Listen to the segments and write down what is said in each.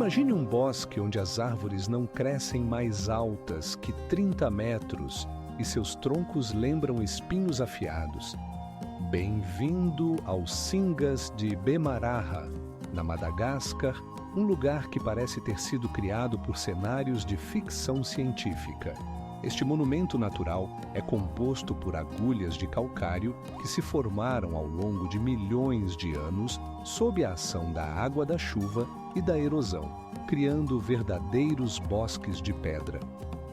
Imagine um bosque onde as árvores não crescem mais altas que 30 metros e seus troncos lembram espinhos afiados. Bem-vindo aos Singas de Bemaraha, na Madagascar, um lugar que parece ter sido criado por cenários de ficção científica. Este monumento natural é composto por agulhas de calcário que se formaram ao longo de milhões de anos sob a ação da água da chuva e da erosão, criando verdadeiros bosques de pedra.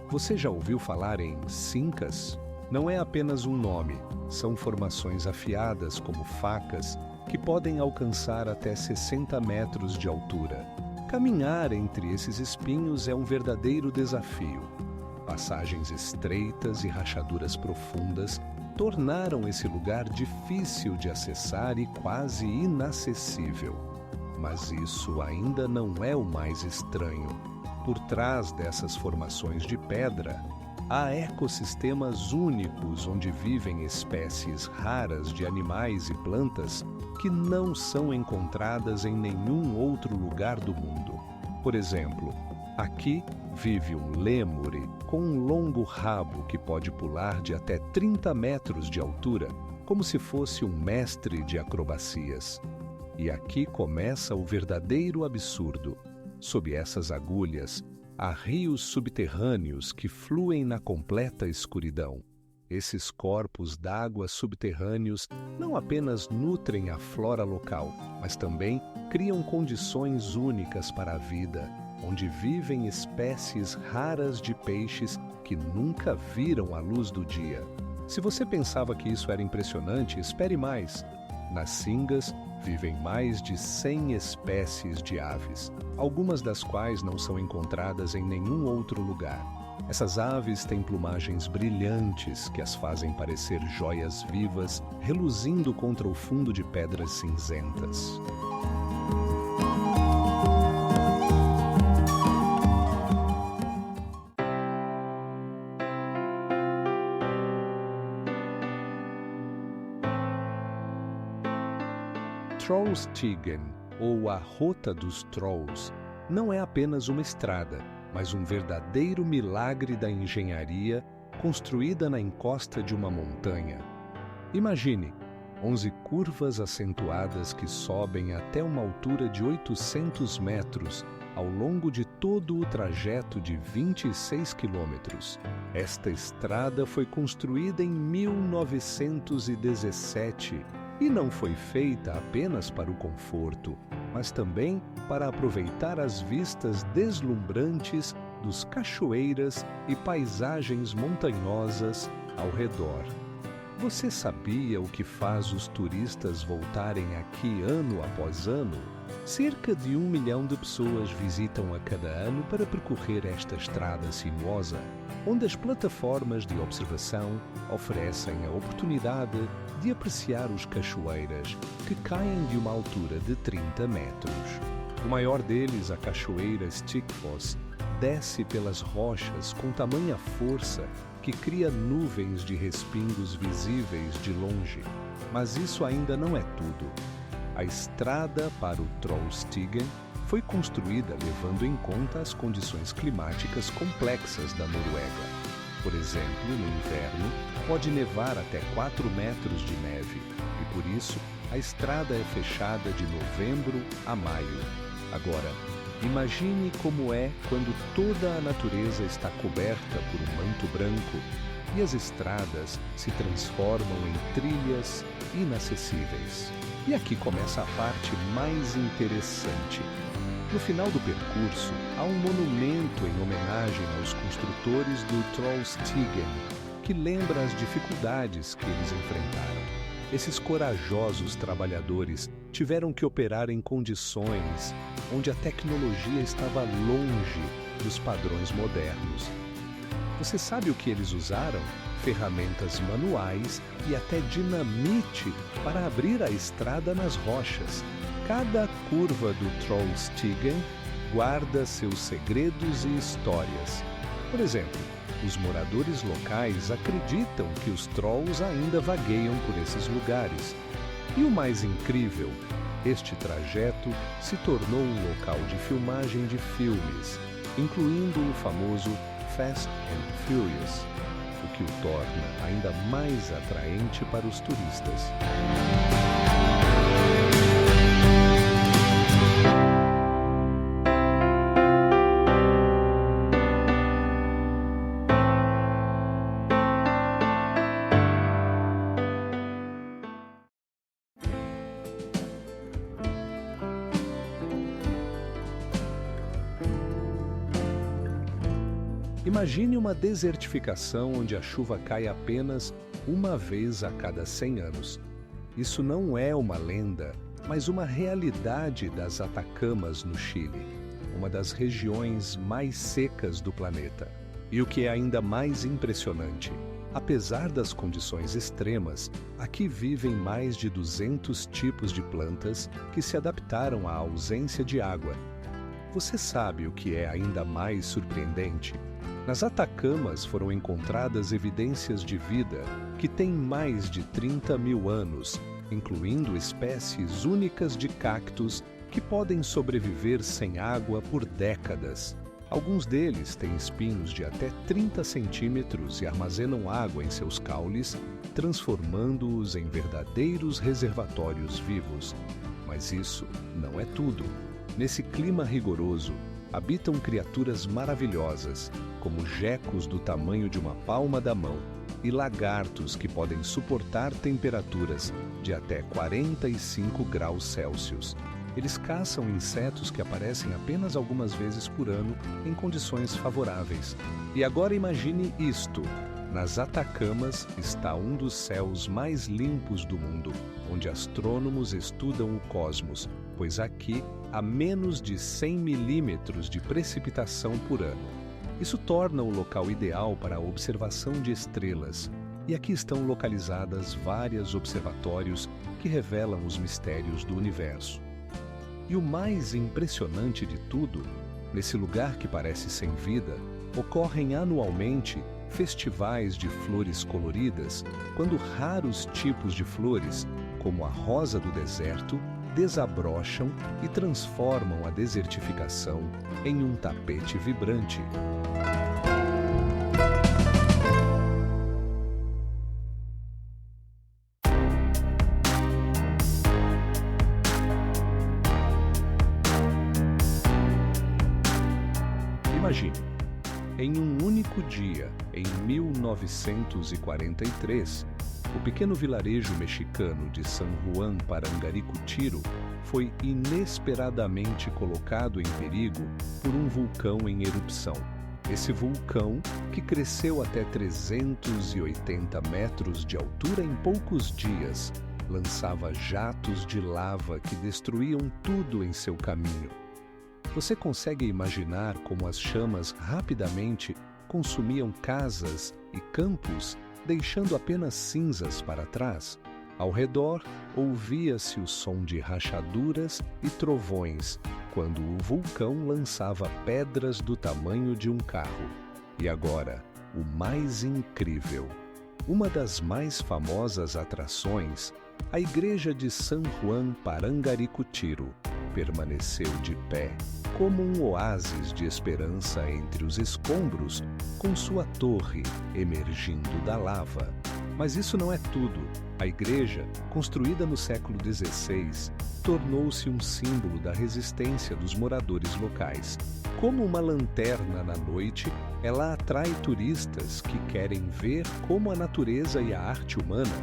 Você já ouviu falar em Sincas? Não é apenas um nome, são formações afiadas como facas que podem alcançar até 60 metros de altura. Caminhar entre esses espinhos é um verdadeiro desafio. Passagens estreitas e rachaduras profundas tornaram esse lugar difícil de acessar e quase inacessível. Mas isso ainda não é o mais estranho. Por trás dessas formações de pedra, há ecossistemas únicos onde vivem espécies raras de animais e plantas que não são encontradas em nenhum outro lugar do mundo. Por exemplo, aqui vive um lêmure com um longo rabo que pode pular de até 30 metros de altura, como se fosse um mestre de acrobacias. E aqui começa o verdadeiro absurdo. Sob essas agulhas, há rios subterrâneos que fluem na completa escuridão. Esses corpos d'água subterrâneos não apenas nutrem a flora local, mas também criam condições únicas para a vida, onde vivem espécies raras de peixes que nunca viram a luz do dia. Se você pensava que isso era impressionante, espere mais. Nas Singas vivem mais de 100 espécies de aves, algumas das quais não são encontradas em nenhum outro lugar. Essas aves têm plumagens brilhantes que as fazem parecer joias vivas, reluzindo contra o fundo de pedras cinzentas. Trollstigen, ou a Rota dos Trolls, não é apenas uma estrada, mas um verdadeiro milagre da engenharia construída na encosta de uma montanha. Imagine 11 curvas acentuadas que sobem até uma altura de 800 metros ao longo de todo o trajeto de 26 quilômetros. Esta estrada foi construída em 1917 e não foi feita apenas para o conforto, mas também para aproveitar as vistas deslumbrantes dos cachoeiras e paisagens montanhosas ao redor. Você sabia o que faz os turistas voltarem aqui ano após ano? Cerca de 1 milhão de pessoas visitam a cada ano para percorrer esta estrada sinuosa, onde as plataformas de observação oferecem a oportunidade de apreciar os cachoeiras que caem de uma altura de 30 metros. O maior deles, a cachoeira Stickfoss, desce pelas rochas com tamanha força que cria nuvens de respingos visíveis de longe. Mas isso ainda não é tudo. A estrada para o Trollstigen foi construída levando em conta as condições climáticas complexas da Noruega. Por exemplo, no inverno, pode nevar até 4 metros de neve, e por isso a estrada é fechada de novembro a maio. Agora, imagine como é quando toda a natureza está coberta por um manto branco e as estradas se transformam em trilhas inacessíveis. E aqui começa a parte mais interessante. No final do percurso, há um monumento em homenagem aos construtores do Trollstigen, que lembra as dificuldades que eles enfrentaram. Esses corajosos trabalhadores tiveram que operar em condições onde a tecnologia estava longe dos padrões modernos. Você sabe o que eles usaram? Ferramentas manuais e até dinamite para abrir a estrada nas rochas. Cada curva do Trollstigen guarda seus segredos e histórias. Por exemplo, os moradores locais acreditam que os trolls ainda vagueiam por esses lugares. E o mais incrível, Este trajeto se tornou um local de filmagem de filmes, incluindo o famoso Fast and Furious, o que o torna ainda mais atraente para os turistas. Imagine uma desertificação onde a chuva cai apenas uma vez a cada 100 anos. Isso não é uma lenda, mas uma realidade das Atacamas, no Chile, uma das regiões mais secas do planeta. E o que é ainda mais impressionante, apesar das condições extremas, aqui vivem mais de 200 tipos de plantas que se adaptaram à ausência de água. Você sabe o que é ainda mais surpreendente? Nas Atacamas foram encontradas evidências de vida que têm mais de 30 mil anos, incluindo espécies únicas de cactos que podem sobreviver sem água por décadas. Alguns deles têm espinhos de até 30 centímetros e armazenam água em seus caules, transformando-os em verdadeiros reservatórios vivos. Mas isso não é tudo. Nesse clima rigoroso, habitam criaturas maravilhosas, como gecos do tamanho de uma palma da mão e lagartos que podem suportar temperaturas de até 45 graus Celsius. Eles caçam insetos que aparecem apenas algumas vezes por ano em condições favoráveis. E agora imagine isto. Nas Atacamas está um dos céus mais limpos do mundo, onde astrônomos estudam o cosmos, pois aqui há menos de 100 milímetros de precipitação por ano. Isso torna o local ideal para a observação de estrelas, e aqui estão localizadas vários observatórios que revelam os mistérios do universo. E o mais impressionante de tudo, nesse lugar que parece sem vida, ocorrem anualmente festivais de flores coloridas, quando raros tipos de flores, como a rosa do deserto, desabrocham e transformam a desertificação em um tapete vibrante. Imagine, em um único dia, em 1943, o pequeno vilarejo mexicano de San Juan Parangaricutiro foi inesperadamente colocado em perigo por um vulcão em erupção. Esse vulcão, que cresceu até 380 metros de altura em poucos dias, lançava jatos de lava que destruíam tudo em seu caminho. Você consegue imaginar como as chamas rapidamente consumiam casas e campos, deixando apenas cinzas para trás? Ao redor, ouvia-se o som de rachaduras e trovões, quando o vulcão lançava pedras do tamanho de um carro. E agora, o mais incrível. Uma das mais famosas atrações, a igreja de San Juan Parangaricutiro, permaneceu de pé, como um oásis de esperança entre os escombros, com sua torre emergindo da lava. Mas isso não é tudo. A igreja, construída no século XVI, tornou-se um símbolo da resistência dos moradores locais. Como uma lanterna na noite, ela atrai turistas que querem ver como a natureza e a arte humana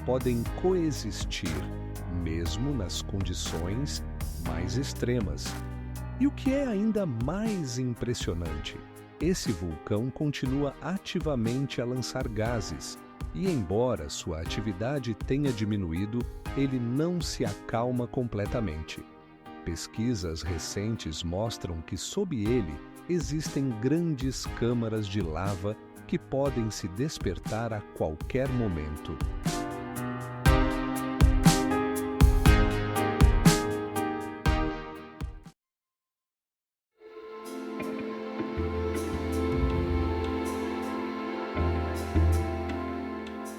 podem coexistir, mesmo nas condições mais extremas. E o que é ainda mais impressionante, esse vulcão continua ativamente a lançar gases, e embora sua atividade tenha diminuído, ele não se acalma completamente. Pesquisas recentes mostram que sob ele existem grandes câmaras de lava que podem se despertar a qualquer momento.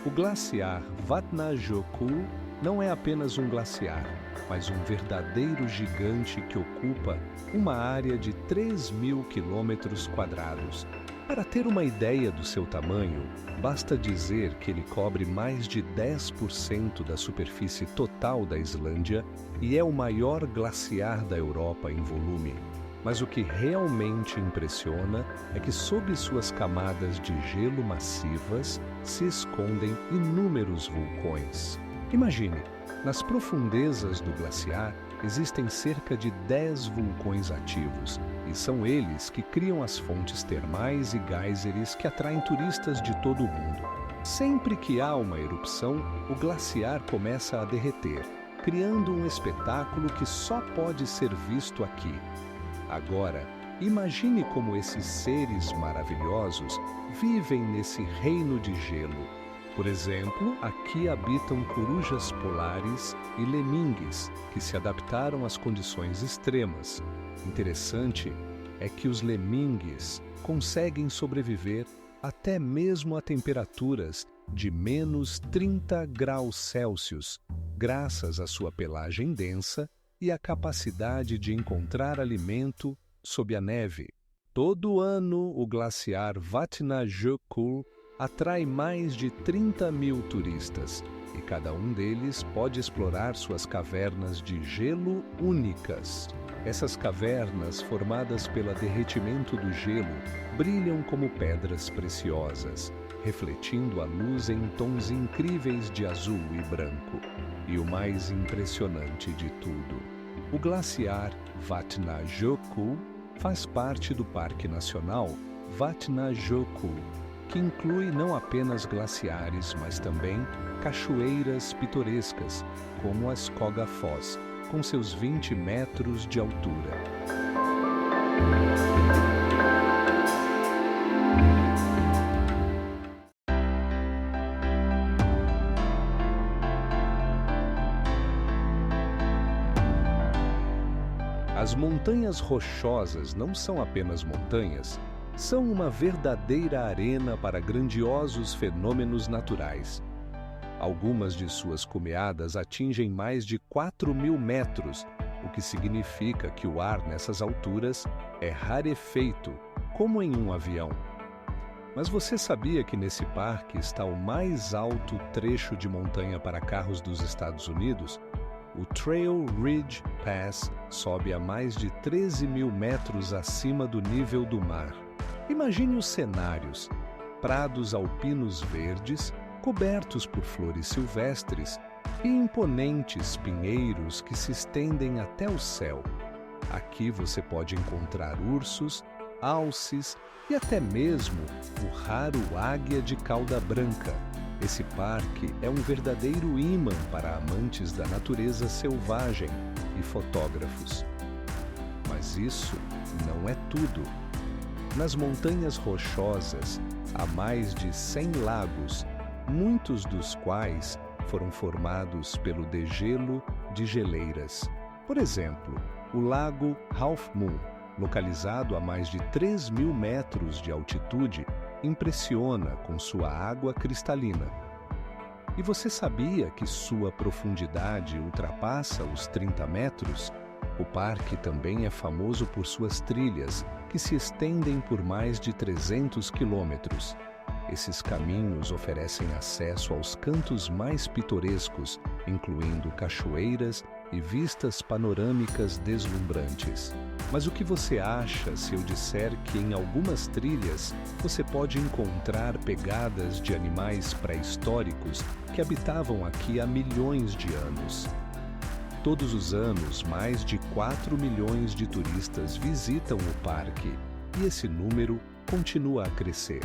O glaciar Vatnajökull não é apenas um glaciar. mas um verdadeiro gigante que ocupa uma área de 3.000 quilômetros quadrados. Para ter uma ideia do seu tamanho, basta dizer que ele cobre mais de 10% da superfície total da Islândia e é o maior glaciar da Europa em volume. Mas o que realmente impressiona é que sob suas camadas de gelo massivas se escondem inúmeros vulcões. Imagine, nas profundezas do glaciar existem cerca de 10 vulcões ativos, e são eles que criam as fontes termais e géiseres que atraem turistas de todo o mundo. Sempre que há uma erupção, o glaciar começa a derreter, criando um espetáculo que só pode ser visto aqui. Agora, imagine como esses seres maravilhosos vivem nesse reino de gelo. Por exemplo, aqui habitam corujas polares e lemingues, que se adaptaram às condições extremas. Interessante é que os lemingues conseguem sobreviver até mesmo a temperaturas de menos 30 graus Celsius, graças à sua pelagem densa e à capacidade de encontrar alimento sob a neve. Todo ano, o glaciar Vatnajökull atrai mais de 30.000 turistas, e cada um deles pode explorar suas cavernas de gelo únicas. Essas cavernas, formadas pelo derretimento do gelo, brilham como pedras preciosas, refletindo a luz em tons incríveis de azul e branco. E o mais impressionante de tudo, o glaciar Vatnajökull faz parte do Parque Nacional Vatnajökull, que inclui não apenas glaciares, mas também cachoeiras pitorescas, como a Skogafoss, com seus 20 metros de altura. As montanhas rochosas não são apenas montanhas, são uma verdadeira arena para grandiosos fenômenos naturais. Algumas de suas cumeadas atingem mais de 4.000 metros, o que significa que o ar nessas alturas é rarefeito, como em um avião. Mas você sabia que nesse parque está o mais alto trecho de montanha para carros dos Estados Unidos? O Trail Ridge Pass sobe a mais de 13.000 metros acima do nível do mar. Imagine os cenários: prados alpinos verdes, cobertos por flores silvestres, e imponentes pinheiros que se estendem até o céu. Aqui você pode encontrar ursos, alces e até mesmo o raro águia de cauda branca. Esse parque é um verdadeiro imã para amantes da natureza selvagem e fotógrafos. Mas isso não é tudo. Nas montanhas rochosas há mais de 100 lagos, muitos dos quais foram formados pelo degelo de geleiras. Por exemplo, o lago Half Moon, localizado a mais de 3.000 metros de altitude, impressiona com sua água cristalina. E você sabia que sua profundidade ultrapassa os 30 metros? O parque também é famoso por suas trilhas, que se estendem por mais de 300 quilômetros. Esses caminhos oferecem acesso aos cantos mais pitorescos, incluindo cachoeiras e vistas panorâmicas deslumbrantes. Mas o que você acha se eu disser que em algumas trilhas você pode encontrar pegadas de animais pré-históricos que habitavam aqui há milhões de anos? Todos os anos, mais de 4 milhões de turistas visitam o parque e esse número continua a crescer.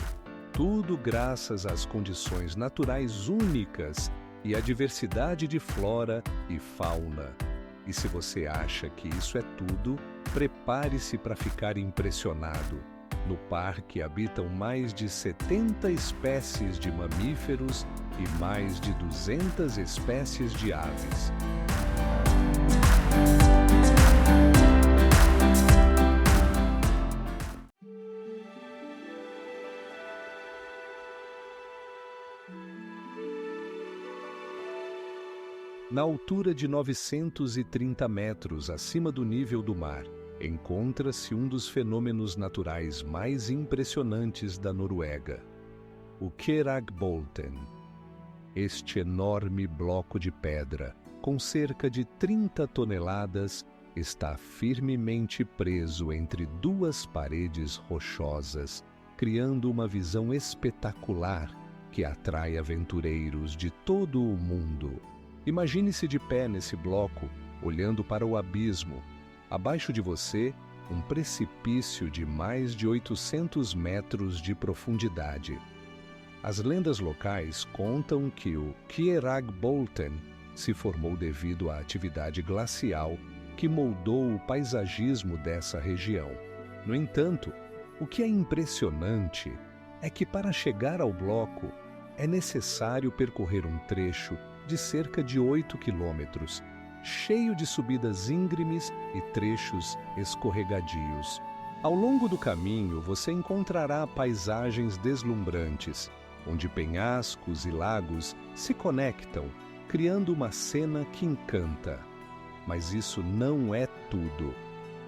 Tudo graças às condições naturais únicas e à diversidade de flora e fauna. E se você acha que isso é tudo, prepare-se para ficar impressionado. No parque habitam mais de 70 espécies de mamíferos e mais de 200 espécies de aves. Na altura de 930 metros acima do nível do mar, encontra-se um dos fenômenos naturais mais impressionantes da Noruega, o Kjeragbolten. Este enorme bloco de pedra, com cerca de 30 toneladas, está firmemente preso entre duas paredes rochosas, criando uma visão espetacular que atrai aventureiros de todo o mundo. Imagine-se de pé nesse bloco, olhando para o abismo. Abaixo de você, um precipício de mais de 800 metros de profundidade. As lendas locais contam que o Kjeragbolten se formou devido à atividade glacial que moldou o paisagismo dessa região. No entanto, o que é impressionante é que para chegar ao bloco é necessário percorrer um trecho de cerca de 8 quilômetros, cheio de subidas íngremes e trechos escorregadios. Ao longo do caminho você encontrará paisagens deslumbrantes, onde penhascos e lagos se conectam, criando uma cena que encanta. Mas isso não é tudo.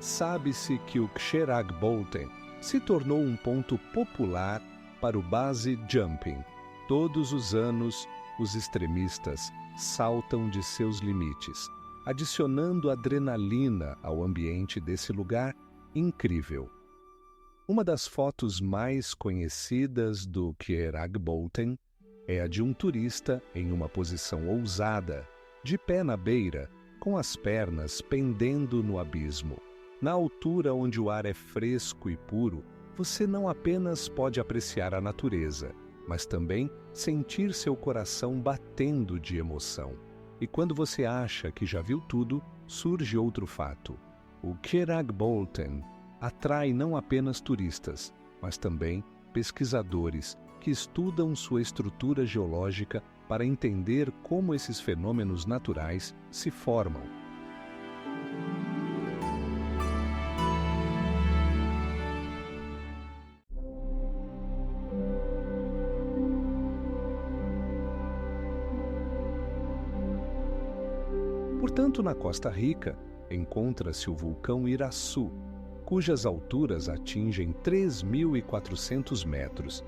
Sabe-se que o Kjeragbolten se tornou um ponto popular para o base jumping. Todos os anos, os extremistas saltam de seus limites, adicionando adrenalina ao ambiente desse lugar incrível. Uma das fotos mais conhecidas do Kjeragbolten é a de um turista em uma posição ousada, de pé na beira, com as pernas pendendo no abismo. Na altura onde o ar é fresco e puro, você não apenas pode apreciar a natureza, mas também sentir seu coração batendo de emoção. E quando você acha que já viu tudo, surge outro fato. O Kjeragbolten atrai não apenas turistas, mas também pesquisadores que estudam sua estrutura geológica para entender como esses fenômenos naturais se formam. Portanto, na Costa Rica, encontra-se o vulcão Iraçu, cujas alturas atingem 3.400 metros.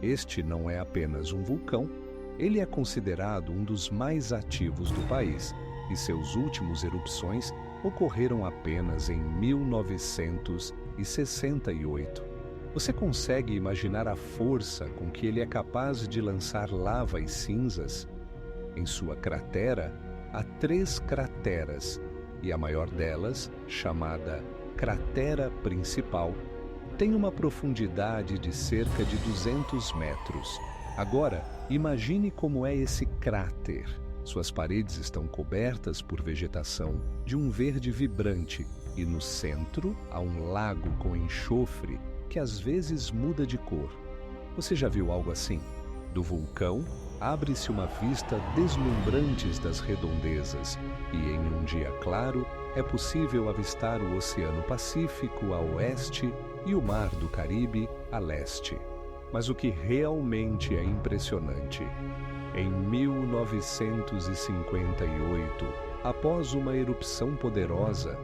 Este não é apenas um vulcão, ele é considerado um dos mais ativos do país, e seus últimos erupções ocorreram apenas em 1968. Você consegue imaginar a força com que ele é capaz de lançar lava e cinzas? Em sua cratera, há 3 crateras, e a maior delas, chamada cratera principal, tem uma profundidade de cerca de 200 metros. Agora, imagine como é esse cráter. Suas paredes estão cobertas por vegetação de um verde vibrante e no centro há um lago com enxofre que às vezes muda de cor. Você já viu algo assim? Do vulcão, abre-se uma vista deslumbrante das redondezas e em um dia claro é possível avistar o Oceano Pacífico a oeste e o Mar do Caribe a leste. Mas o que realmente é impressionante, em 1958, após uma erupção poderosa,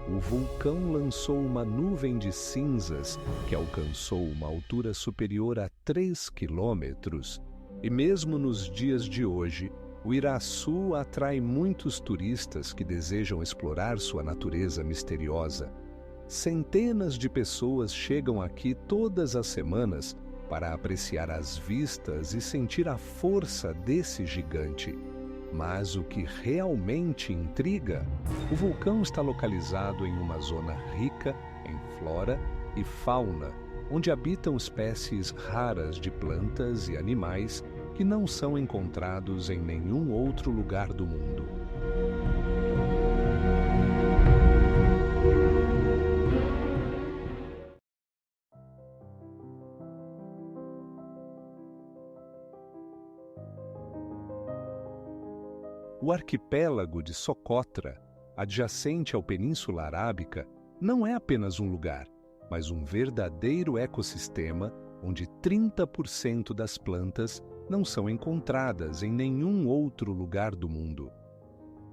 o vulcão lançou uma nuvem de cinzas que alcançou uma altura superior a 3 quilômetros. E mesmo nos dias de hoje, o Iraçu atrai muitos turistas que desejam explorar sua natureza misteriosa. Centenas de pessoas chegam aqui todas as semanas para apreciar as vistas e sentir a força desse gigante. Mas o que realmente intriga, o vulcão está localizado em uma zona rica em flora e fauna, onde habitam espécies raras de plantas e animais que não são encontrados em nenhum outro lugar do mundo. O arquipélago de Socotra, adjacente à Península Arábica, não é apenas um lugar, mas um verdadeiro ecossistema onde 30% das plantas não são encontradas em nenhum outro lugar do mundo.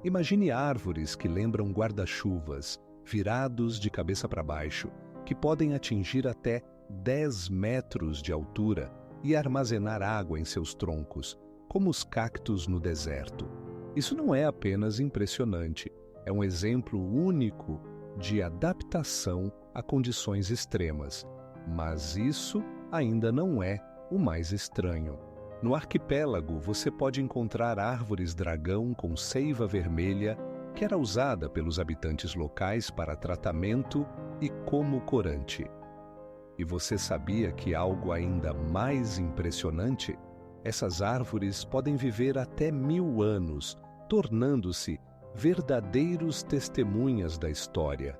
Imagine árvores que lembram guarda-chuvas, virados de cabeça para baixo, que podem atingir até 10 metros de altura e armazenar água em seus troncos, como os cactos no deserto. Isso não é apenas impressionante, é um exemplo único de adaptação a condições extremas. Mas isso ainda não é o mais estranho. No arquipélago, você pode encontrar árvores dragão com seiva vermelha, que era usada pelos habitantes locais para tratamento e como corante. E você sabia que algo ainda mais impressionante? Essas árvores podem viver até 1000 anos, tornando-se verdadeiros testemunhas da história.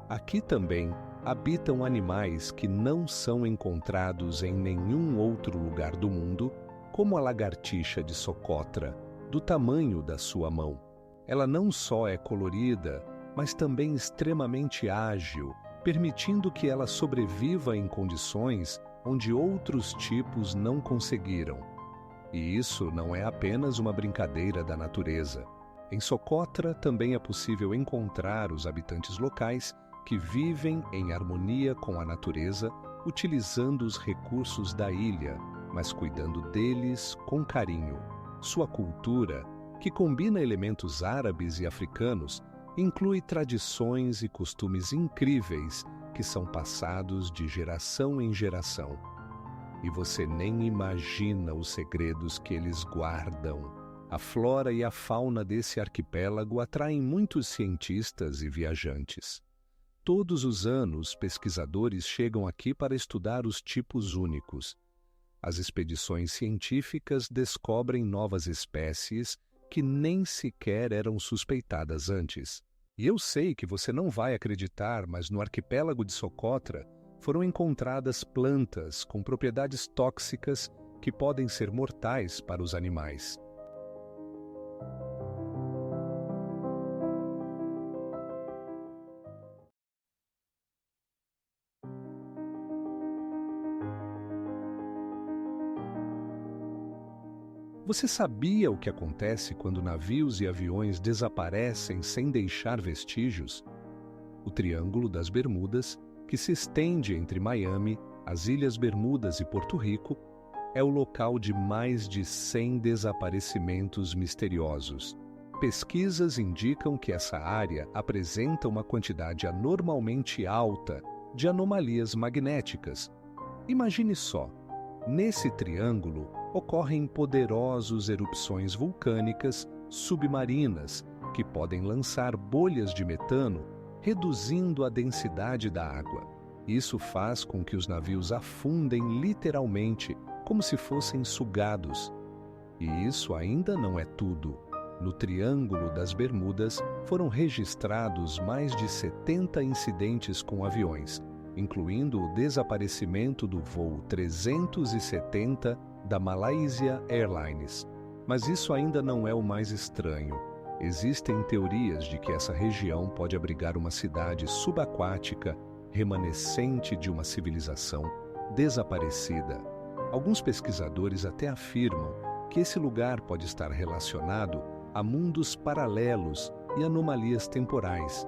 Aqui também habitam animais que não são encontrados em nenhum outro lugar do mundo, como a lagartixa de Socotra, do tamanho da sua mão. Ela não só é colorida, mas também extremamente ágil, permitindo que ela sobreviva em condições onde outros tipos não conseguiram. E isso não é apenas uma brincadeira da natureza. Em Socotra também é possível encontrar os habitantes locais que vivem em harmonia com a natureza, utilizando os recursos da ilha, mas cuidando deles com carinho. Sua cultura, que combina elementos árabes e africanos, inclui tradições e costumes incríveis que são passados de geração em geração. E você nem imagina os segredos que eles guardam. A flora e a fauna desse arquipélago atraem muitos cientistas e viajantes. Todos os anos, pesquisadores chegam aqui para estudar os tipos únicos. As expedições científicas descobrem novas espécies que nem sequer eram suspeitadas antes. E eu sei que você não vai acreditar, mas no arquipélago de Socotra foram encontradas plantas com propriedades tóxicas que podem ser mortais para os animais. Você sabia o que acontece quando navios e aviões desaparecem sem deixar vestígios? O Triângulo das Bermudas, que se estende entre Miami, as Ilhas Bermudas e Porto Rico, é o local de mais de 100 desaparecimentos misteriosos. Pesquisas indicam que essa área apresenta uma quantidade anormalmente alta de anomalias magnéticas. Imagine só, nesse triângulo ocorrem poderosas erupções vulcânicas submarinas que podem lançar bolhas de metano, reduzindo a densidade da água. Isso faz com que os navios afundem literalmente, como se fossem sugados. E isso ainda não é tudo. No Triângulo das Bermudas foram registrados mais de 70 incidentes com aviões, incluindo o desaparecimento do voo 370 da Malaysia Airlines. Mas isso ainda não é o mais estranho. Existem teorias de que essa região pode abrigar uma cidade subaquática remanescente de uma civilização desaparecida. Alguns pesquisadores até afirmam que esse lugar pode estar relacionado a mundos paralelos e anomalias temporais.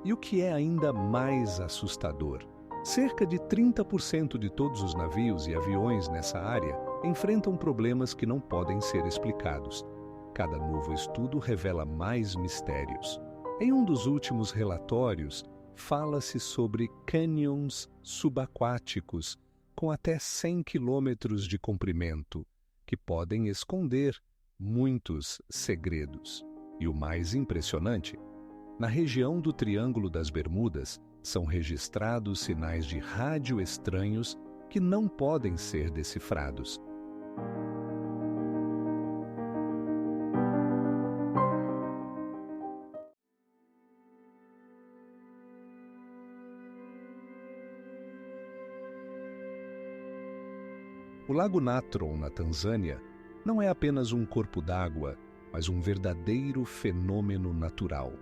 E o que é ainda mais assustador? Cerca de 30% de todos os navios e aviões nessa área enfrentam problemas que não podem ser explicados. Cada novo estudo revela mais mistérios. Em um dos últimos relatórios, fala-se sobre cânions subaquáticos com até 100 quilômetros de comprimento, que podem esconder muitos segredos. E o mais impressionante, na região do Triângulo das Bermudas, são registrados sinais de rádio estranhos que não podem ser decifrados. O Lago Natron, na Tanzânia, não é apenas um corpo d'água, mas um verdadeiro fenômeno natural.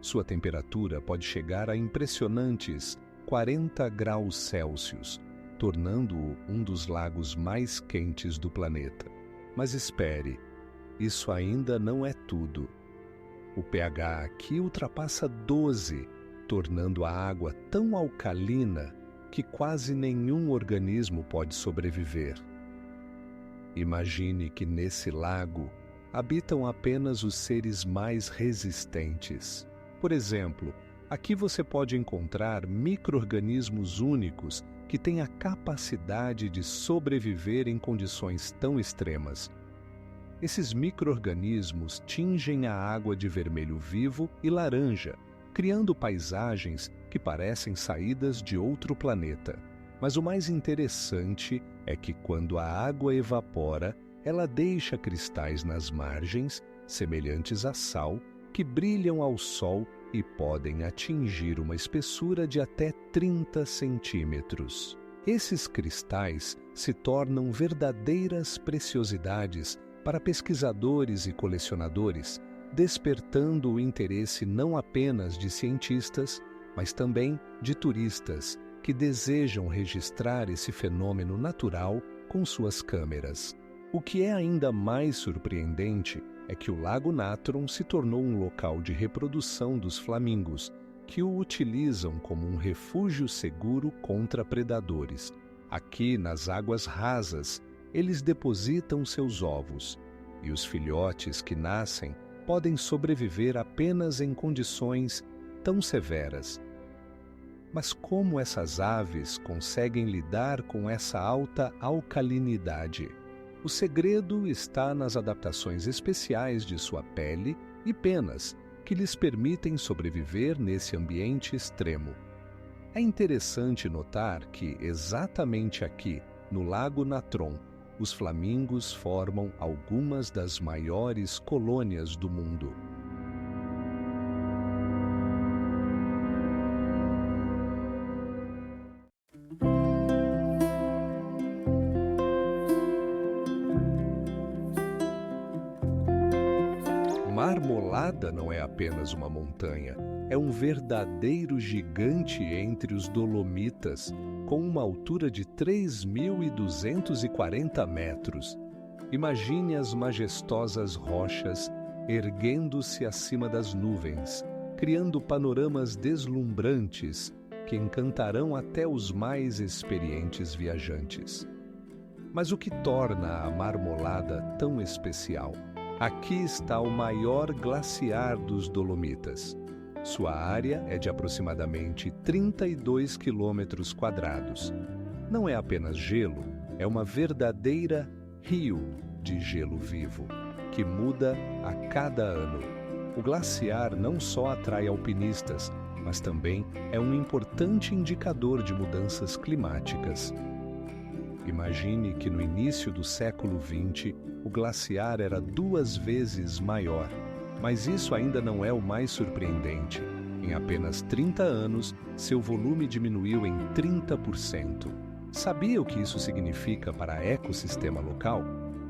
Sua temperatura pode chegar a impressionantes 40 graus Celsius, tornando-o um dos lagos mais quentes do planeta. Mas espere, isso ainda não é tudo. O pH aqui ultrapassa 12, tornando a água tão alcalina que quase nenhum organismo pode sobreviver. Imagine que nesse lago habitam apenas os seres mais resistentes. Por exemplo, aqui você pode encontrar micro-organismos únicos que têm a capacidade de sobreviver em condições tão extremas. Esses micro-organismos tingem a água de vermelho vivo e laranja, criando paisagens que parecem saídas de outro planeta. Mas o mais interessante é que quando a água evapora, ela deixa cristais nas margens, semelhantes a sal, que brilham ao sol e podem atingir uma espessura de até 30 centímetros. Esses cristais se tornam verdadeiras preciosidades para pesquisadores e colecionadores, despertando o interesse não apenas de cientistas, mas também de turistas que desejam registrar esse fenômeno natural com suas câmeras. O que é ainda mais surpreendente é que o Lago Natron se tornou um local de reprodução dos flamingos, que o utilizam como um refúgio seguro contra predadores. Aqui, nas águas rasas, eles depositam seus ovos, e os filhotes que nascem podem sobreviver apenas em condições tão severas. Mas como essas aves conseguem lidar com essa alta alcalinidade? O segredo está nas adaptações especiais de sua pele e penas, que lhes permitem sobreviver nesse ambiente extremo. É interessante notar que, exatamente aqui, no Lago Natron, os flamingos formam algumas das maiores colônias do mundo. Marmolada não é apenas uma montanha, é um verdadeiro gigante entre os Dolomitas, com uma altura de 3.240 metros. Imagine as majestosas rochas erguendo-se acima das nuvens, criando panoramas deslumbrantes que encantarão até os mais experientes viajantes. Mas o que torna a Marmolada tão especial? Aqui está o maior glaciar dos Dolomitas. Sua área é de aproximadamente 32 quilômetros quadrados. Não é apenas gelo, é uma verdadeira rio de gelo vivo, que muda a cada ano. O glaciar não só atrai alpinistas, mas também é um importante indicador de mudanças climáticas. Imagine que no início do século XX, o glaciar era 2 vezes maior. Mas isso ainda não é o mais surpreendente. Em apenas 30 anos, seu volume diminuiu em 30%. Sabia o que isso significa para o ecossistema local?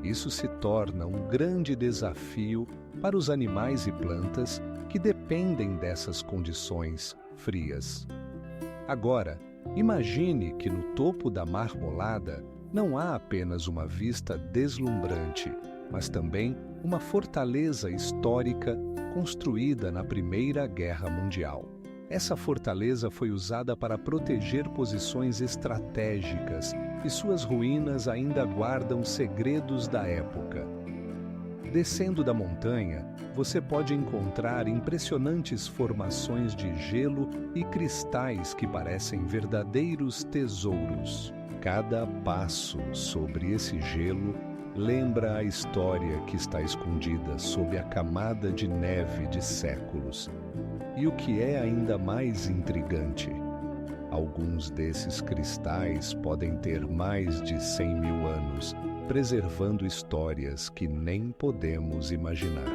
Isso se torna um grande desafio para os animais e plantas que dependem dessas condições frias. Agora, imagine que no topo da Marmolada não há apenas uma vista deslumbrante, mas também uma fortaleza histórica construída na Primeira Guerra Mundial. Essa fortaleza foi usada para proteger posições estratégicas e suas ruínas ainda guardam segredos da época. Descendo da montanha, você pode encontrar impressionantes formações de gelo e cristais que parecem verdadeiros tesouros. Cada passo sobre esse gelo lembra a história que está escondida sob a camada de neve de séculos. E o que é ainda mais intrigante, alguns desses cristais podem ter mais de 100 mil anos, preservando histórias que nem podemos imaginar.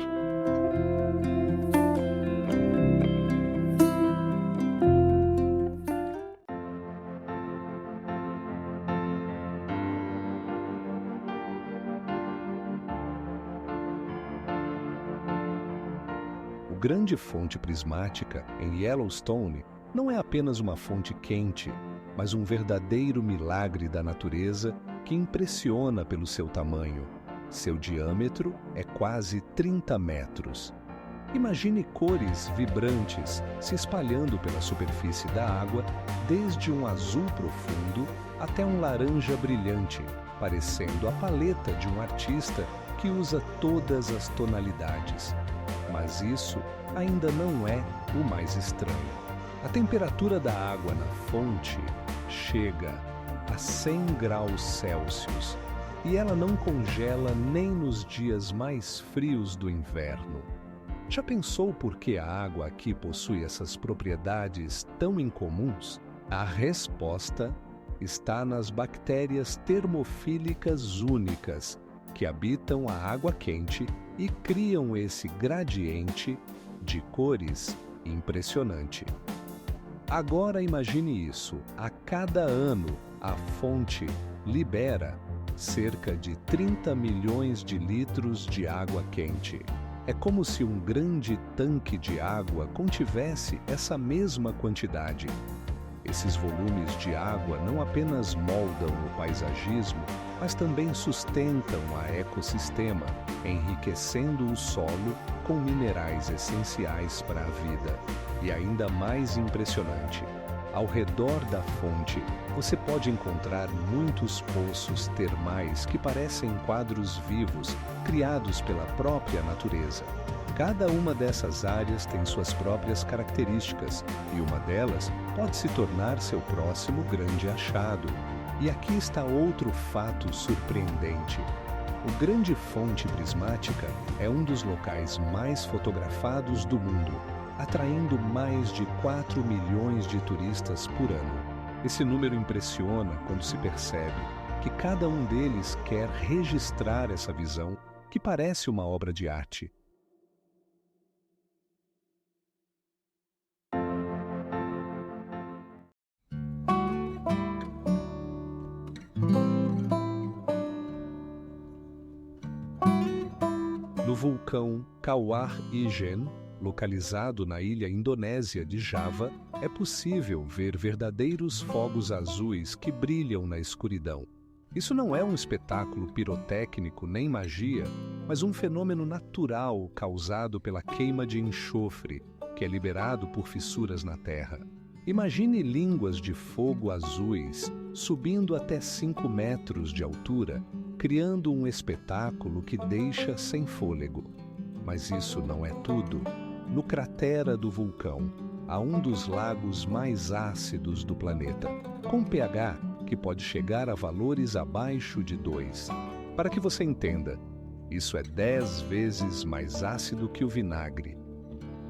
A grande fonte prismática em Yellowstone não é apenas uma fonte quente, mas um verdadeiro milagre da natureza que impressiona pelo seu tamanho. Seu diâmetro é quase 30 metros. Imagine cores vibrantes se espalhando pela superfície da água, desde um azul profundo até um laranja brilhante, parecendo a paleta de um artista que usa todas as tonalidades. Mas isso ainda não é o mais estranho. A temperatura da água na fonte chega a 100 graus Celsius e ela não congela nem nos dias mais frios do inverno. Já pensou por que a água aqui possui essas propriedades tão incomuns? A resposta está nas bactérias termofílicas únicas que habitam a água quente e criam esse gradiente de cores impressionante. Agora imagine isso: a cada ano a fonte libera cerca de 30 milhões de litros de água quente. É como se um grande tanque de água contivesse essa mesma quantidade. Esses volumes de água não apenas moldam o paisagismo, mas também sustentam o ecossistema, enriquecendo o solo com minerais essenciais para a vida. E ainda mais impressionante, ao redor da fonte, você pode encontrar muitos poços termais que parecem quadros vivos, criados pela própria natureza. Cada uma dessas áreas tem suas próprias características, e uma delas pode se tornar seu próximo grande achado. E aqui está outro fato surpreendente. O Grande Fonte Prismática é um dos locais mais fotografados do mundo, atraindo mais de 4 milhões de turistas por ano. Esse número impressiona quando se percebe que cada um deles quer registrar essa visão que parece uma obra de arte. No vulcão Kawah Ijen, localizado na ilha indonésia de Java, é possível ver verdadeiros fogos azuis que brilham na escuridão. Isso não é um espetáculo pirotécnico nem magia, mas um fenômeno natural causado pela queima de enxofre, que é liberado por fissuras na terra. Imagine línguas de fogo azuis subindo até 5 metros de altura, criando um espetáculo que deixa sem fôlego. Mas isso não é tudo. No cratera do vulcão, há um dos lagos mais ácidos do planeta, com pH que pode chegar a valores abaixo de 2. Para que você entenda, isso é 10 vezes mais ácido que o vinagre.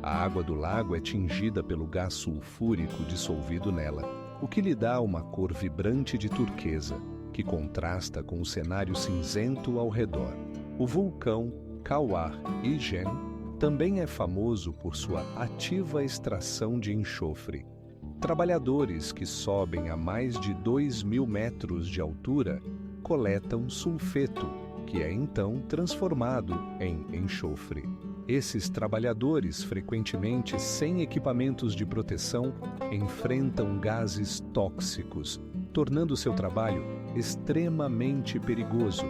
A água do lago é tingida pelo gás sulfúrico dissolvido nela, o que lhe dá uma cor vibrante de turquesa, que contrasta com o cenário cinzento ao redor. O vulcão Kawah Ijen também é famoso por sua ativa extração de enxofre. Trabalhadores que sobem a mais de 2.000 metros de altura coletam sulfeto, que é então transformado em enxofre. Esses trabalhadores, frequentemente sem equipamentos de proteção, enfrentam gases tóxicos, tornando seu trabalho extremamente perigoso.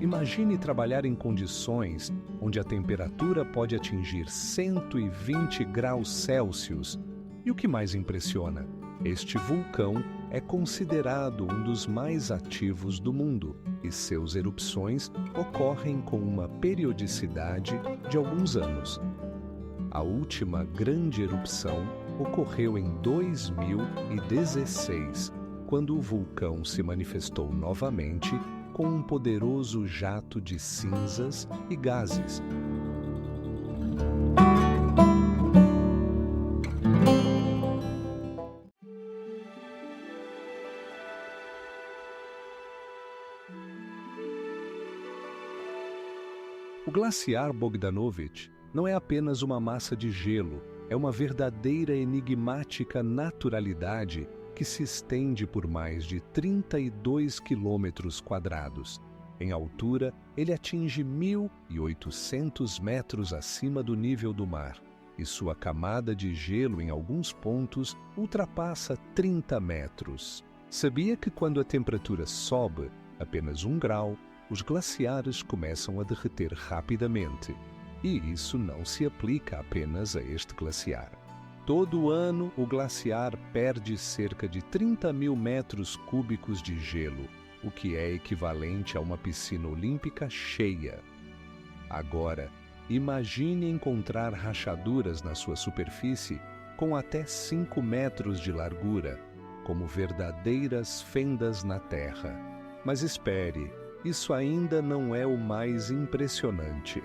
Imagine trabalhar em condições onde a temperatura pode atingir 120 graus Celsius. E o que mais impressiona? Este vulcão é considerado um dos mais ativos do mundo e seus erupções ocorrem com uma periodicidade de alguns anos. A última grande erupção ocorreu em 2016, quando o vulcão se manifestou novamente com um poderoso jato de cinzas e gases. O glaciar Bogdanovich não é apenas uma massa de gelo, é uma verdadeira enigmática naturalidade que se estende por mais de 32 quilômetros quadrados. Em altura, ele atinge 1.800 metros acima do nível do mar, e sua camada de gelo em alguns pontos ultrapassa 30 metros. Sabia que quando a temperatura sobe apenas 1 grau, os glaciares começam a derreter rapidamente. E isso não se aplica apenas a este glaciar. Todo ano, o glaciar perde cerca de 30 mil metros cúbicos de gelo, o que é equivalente a uma piscina olímpica cheia. Agora, imagine encontrar rachaduras na sua superfície com até 5 metros de largura, como verdadeiras fendas na terra. Mas espere, isso ainda não é o mais impressionante.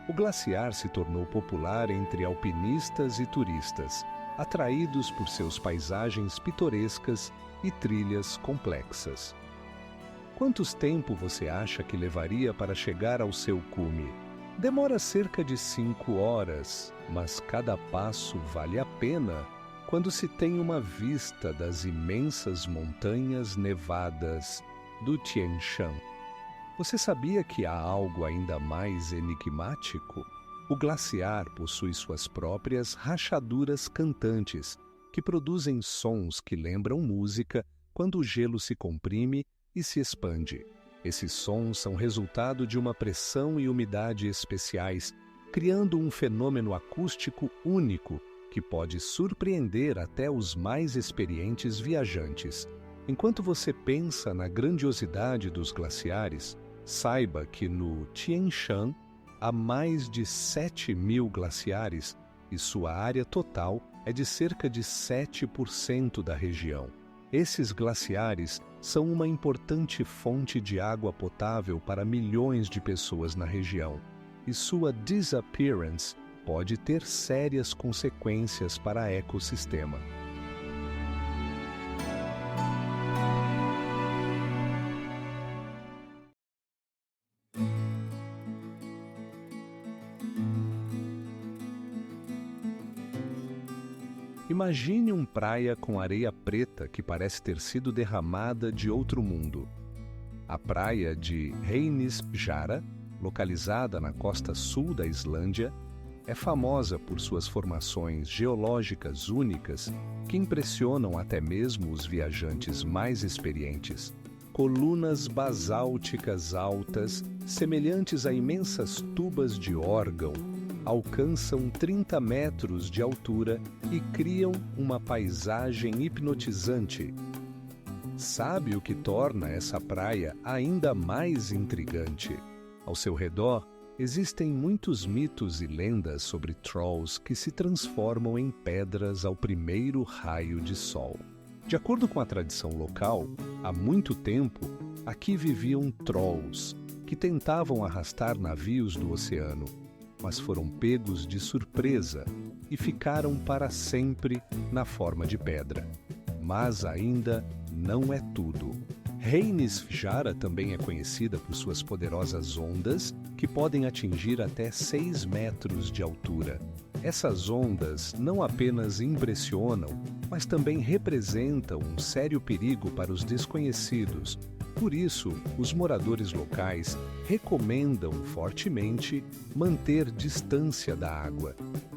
O glaciar se tornou popular entre alpinistas e turistas, atraídos por seus paisagens pitorescas e trilhas complexas. Quanto tempo você acha que levaria para chegar ao seu cume? Demora cerca de 5 horas, mas cada passo vale a pena quando se tem uma vista das imensas montanhas nevadas do Tian Shan. Você sabia que há algo ainda mais enigmático? O glaciar possui suas próprias rachaduras cantantes, que produzem sons que lembram música quando o gelo se comprime e se expande. Esses sons são resultado de uma pressão e umidade especiais, criando um fenômeno acústico único que pode surpreender até os mais experientes viajantes. Enquanto você pensa na grandiosidade dos glaciares, saiba que no Tian Shan há mais de 7.000 glaciares e sua área total é de cerca de 7% da região. Esses glaciares são uma importante fonte de água potável para milhões de pessoas na região, e sua disappearance pode ter sérias consequências para o ecossistema. Imagine uma praia com areia preta que parece ter sido derramada de outro mundo. A praia de Reynisfjara, localizada na costa sul da Islândia, é famosa por suas formações geológicas únicas que impressionam até mesmo os viajantes mais experientes. Colunas basálticas altas, semelhantes a imensas tubas de órgão, alcançam 30 metros de altura e criam uma paisagem hipnotizante. Sabe o que torna essa praia ainda mais intrigante? Ao seu redor, existem muitos mitos e lendas sobre trolls que se transformam em pedras ao primeiro raio de sol. De acordo com a tradição local, há muito tempo, aqui viviam trolls, que tentavam arrastar navios do oceano, mas foram pegos de surpresa e ficaram para sempre na forma de pedra. Mas ainda não é tudo. Reynisfjara também é conhecida por suas poderosas ondas, que podem atingir até 6 metros de altura. Essas ondas não apenas impressionam, mas também representam um sério perigo para os desconhecidos. Por isso, os moradores locais recomendam fortemente manter distância da água.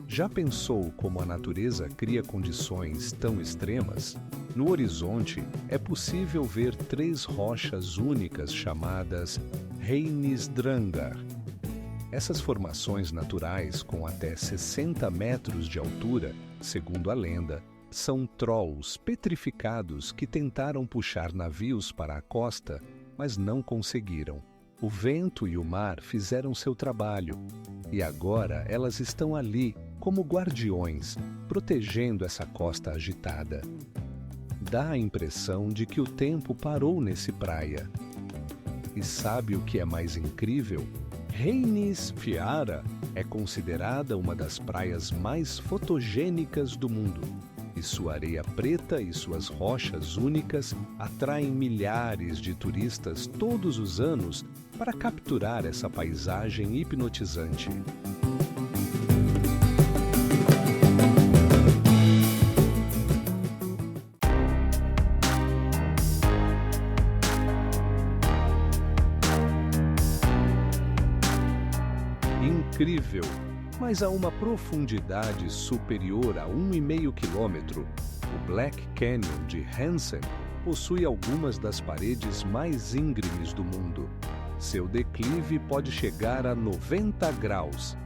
Já pensou como a natureza cria condições tão extremas? No horizonte, é possível ver 3 rochas únicas chamadas Reynisdrangar. Essas formações naturais, com até 60 metros de altura, segundo a lenda, são trolls petrificados que tentaram puxar navios para a costa, mas não conseguiram. O vento e o mar fizeram seu trabalho, e agora elas estão ali como guardiões, protegendo essa costa agitada. Dá a impressão de que o tempo parou nesse praia. E sabe o que é mais incrível? Reynisfjara é considerada uma das praias mais fotogênicas do mundo. E sua areia preta e suas rochas únicas atraem milhares de turistas todos os anos para capturar essa paisagem hipnotizante. Incrível! Mas a uma profundidade superior a 1,5 quilômetro, o Black Canyon de Hansen possui algumas das paredes mais íngremes do mundo. Seu declive pode chegar a 90 graus.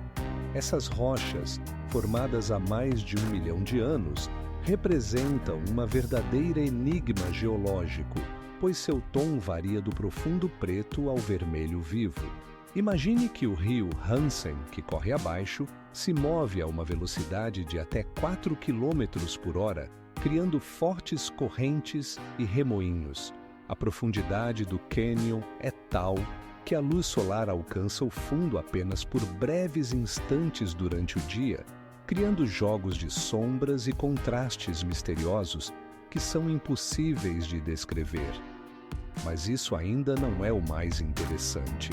Essas rochas, formadas há mais de 1 milhão de anos, representam uma verdadeira enigma geológico, pois seu tom varia do profundo preto ao vermelho vivo. Imagine que o rio Hansen, que corre abaixo, se move a uma velocidade de até 4 km por hora, criando fortes correntes e remoinhos. A profundidade do cânion é tal que a luz solar alcança o fundo apenas por breves instantes durante o dia, criando jogos de sombras e contrastes misteriosos que são impossíveis de descrever. Mas isso ainda não é o mais interessante.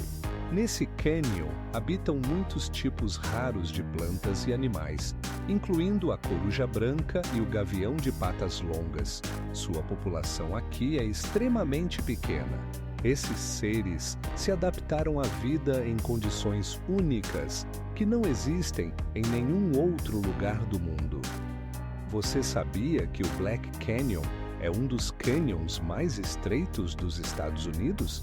Nesse cânion habitam muitos tipos raros de plantas e animais, incluindo a coruja branca e o gavião de patas longas. Sua população aqui é extremamente pequena. Esses seres se adaptaram à vida em condições únicas que não existem em nenhum outro lugar do mundo. Você sabia que o Black Canyon é um dos cânions mais estreitos dos Estados Unidos?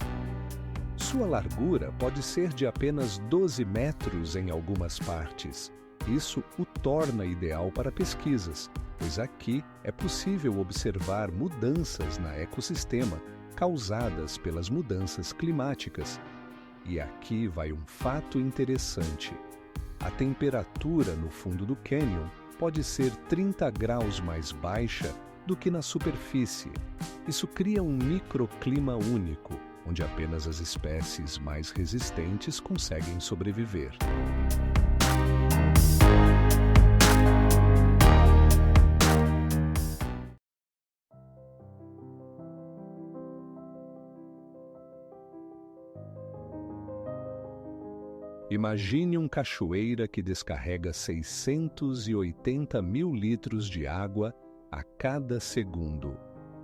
Sua largura pode ser de apenas 12 metros em algumas partes. Isso o torna ideal para pesquisas, pois aqui é possível observar mudanças no ecossistema causadas pelas mudanças climáticas. E aqui vai um fato interessante. A temperatura no fundo do cânion pode ser 30 graus mais baixa do que na superfície. Isso cria um microclima único, onde apenas as espécies mais resistentes conseguem sobreviver. Imagine uma cachoeira que descarrega 680 mil litros de água a cada segundo.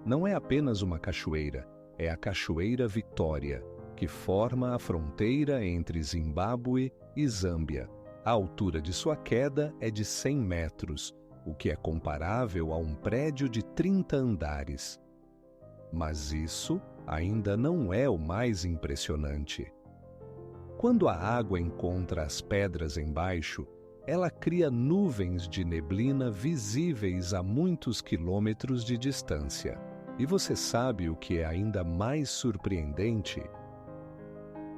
Não é apenas uma cachoeira, é a Cachoeira Victoria, que forma a fronteira entre Zimbábue e Zâmbia. A altura de sua queda é de 100 metros, o que é comparável a um prédio de 30 andares. Mas isso ainda não é o mais impressionante. Quando a água encontra as pedras embaixo, ela cria nuvens de neblina visíveis a muitos quilômetros de distância. E você sabe o que é ainda mais surpreendente?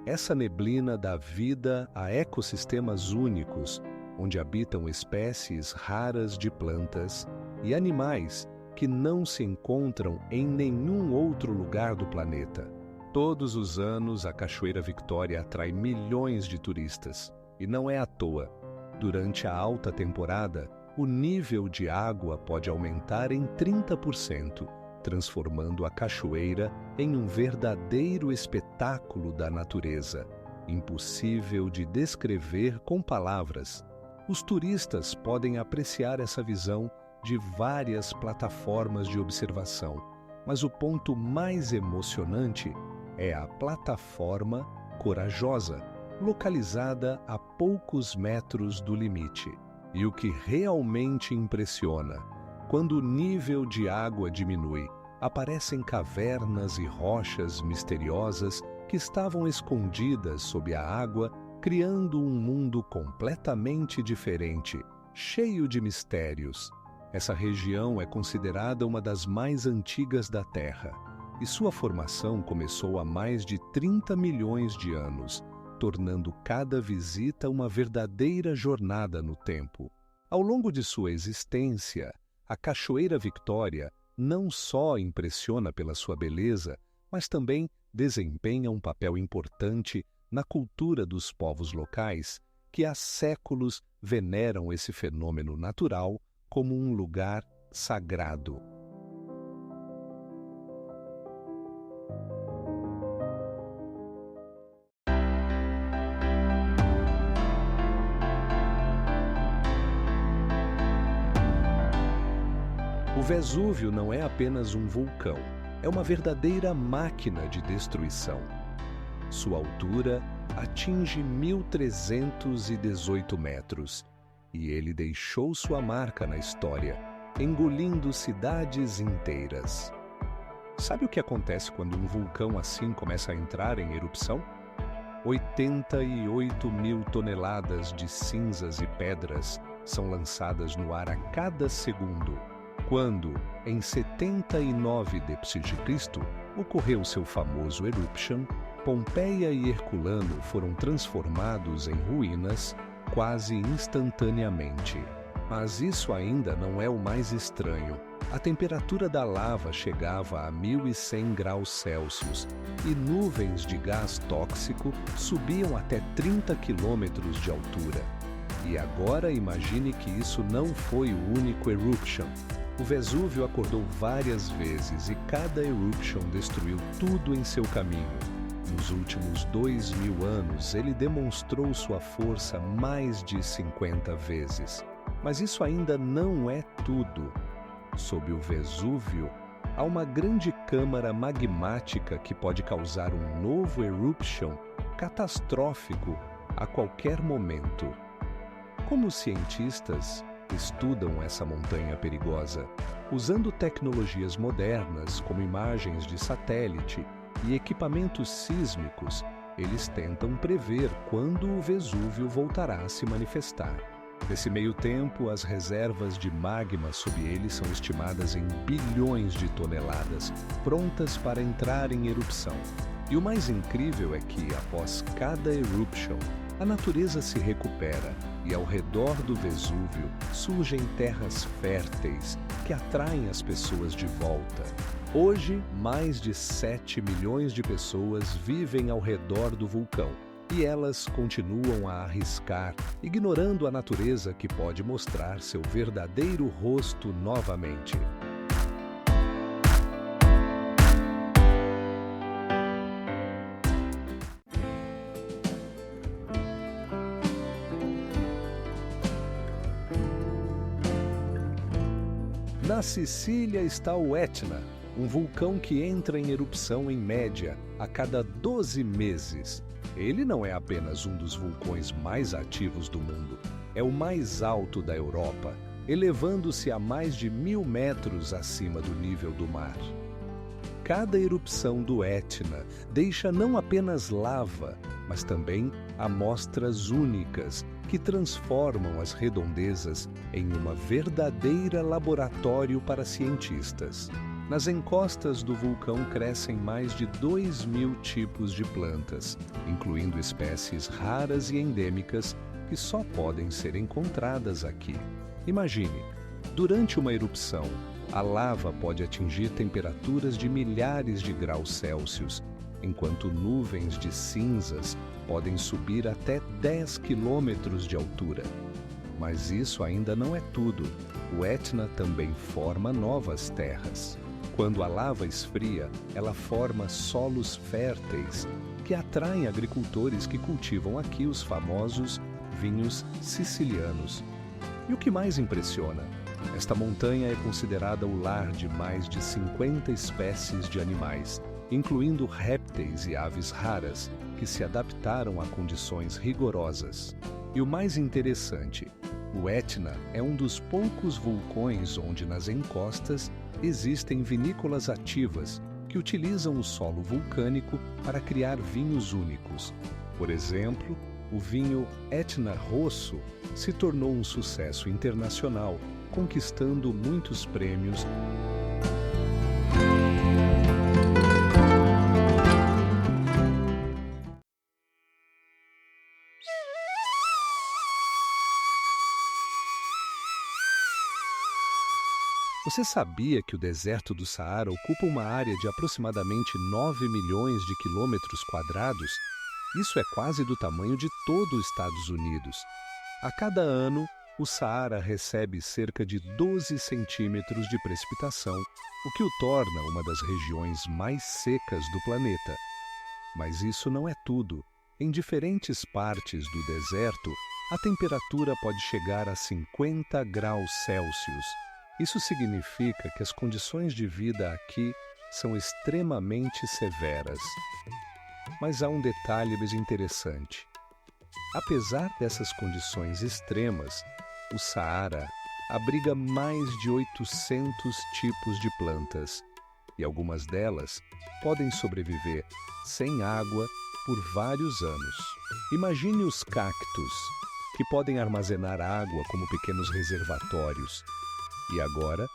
Essa neblina dá vida a ecossistemas únicos, onde habitam espécies raras de plantas e animais que não se encontram em nenhum outro lugar do planeta. Todos os anos, a Cachoeira Victoria atrai milhões de turistas. E não é à toa. Durante a alta temporada, o nível de água pode aumentar em 30%, transformando a cachoeira em um verdadeiro espetáculo da natureza, impossível de descrever com palavras. Os turistas podem apreciar essa visão de várias plataformas de observação, mas o ponto mais emocionante é a plataforma Corajosa, localizada a poucos metros do limite. E o que realmente impressiona, quando o nível de água diminui, aparecem cavernas e rochas misteriosas que estavam escondidas sob a água, criando um mundo completamente diferente, cheio de mistérios. Essa região é considerada uma das mais antigas da Terra, e sua formação começou há mais de 30 milhões de anos, tornando cada visita uma verdadeira jornada no tempo. Ao longo de sua existência, a Cachoeira Victoria não só impressiona pela sua beleza, mas também desempenha um papel importante na cultura dos povos locais, que há séculos veneram esse fenômeno natural como um lugar sagrado. O Vesúvio não é apenas um vulcão, é uma verdadeira máquina de destruição. Sua altura atinge 1.318 metros, e ele deixou sua marca na história, engolindo cidades inteiras. Sabe o que acontece quando um vulcão assim começa a entrar em erupção? 88 mil toneladas de cinzas e pedras são lançadas no ar a cada segundo. Quando, em 79 d.C., ocorreu seu famoso eruption, Pompeia e Herculano foram transformados em ruínas quase instantaneamente. Mas isso ainda não é o mais estranho. A temperatura da lava chegava a 1.100 graus Celsius e nuvens de gás tóxico subiam até 30 quilômetros de altura. E agora imagine que isso não foi o único eruption. O Vesúvio acordou várias vezes e cada eruption destruiu tudo em seu caminho. Nos últimos 2.000 anos, ele demonstrou sua força mais de 50 vezes. Mas isso ainda não é tudo. Sob o Vesúvio, há uma grande câmara magmática que pode causar um novo eruption catastrófico a qualquer momento. Como os cientistas estudam essa montanha perigosa? Usando tecnologias modernas, como imagens de satélite e equipamentos sísmicos, eles tentam prever quando o Vesúvio voltará a se manifestar. Nesse meio tempo, as reservas de magma sob ele são estimadas em bilhões de toneladas, prontas para entrar em erupção. E o mais incrível é que, após cada eruption, a natureza se recupera e ao redor do Vesúvio surgem terras férteis que atraem as pessoas de volta. Hoje, mais de 7 milhões de pessoas vivem ao redor do vulcão. E elas continuam a arriscar, ignorando a natureza que pode mostrar seu verdadeiro rosto novamente. Na Sicília está o Etna, um vulcão que entra em erupção em média a cada 12 meses. Ele não é apenas um dos vulcões mais ativos do mundo, é o mais alto da Europa, elevando-se a mais de 1.000 metros acima do nível do mar. Cada erupção do Etna deixa não apenas lava, mas também amostras únicas que transformam as redondezas em uma verdadeira laboratório para cientistas. Nas encostas do vulcão crescem mais de 2.000 tipos de plantas, incluindo espécies raras e endêmicas que só podem ser encontradas aqui. Imagine, durante uma erupção, a lava pode atingir temperaturas de milhares de graus Celsius, enquanto nuvens de cinzas podem subir até 10 quilômetros de altura. Mas isso ainda não é tudo. O Etna também forma novas terras. Quando a lava esfria, ela forma solos férteis que atraem agricultores que cultivam aqui os famosos vinhos sicilianos. E o que mais impressiona? Esta montanha é considerada o lar de mais de 50 espécies de animais, incluindo répteis e aves raras que se adaptaram a condições rigorosas. E o mais interessante, o Etna é um dos poucos vulcões onde nas encostas existem vinícolas ativas que utilizam o solo vulcânico para criar vinhos únicos. Por exemplo, o vinho Etna Rosso se tornou um sucesso internacional, conquistando muitos prêmios. Você sabia que o deserto do Saara ocupa uma área de aproximadamente 9 milhões de quilômetros quadrados? Isso é quase do tamanho de todo os Estados Unidos. A cada ano, o Saara recebe cerca de 12 centímetros de precipitação, o que o torna uma das regiões mais secas do planeta. Mas isso não é tudo. Em diferentes partes do deserto, a temperatura pode chegar a 50 graus Celsius. Isso significa que as condições de vida aqui são extremamente severas. Mas há um detalhe mais interessante. Apesar dessas condições extremas, o Saara abriga mais de 800 tipos de plantas, e algumas delas podem sobreviver sem água por vários anos. Imagine os cactos, que podem armazenar água como pequenos reservatórios. E agora,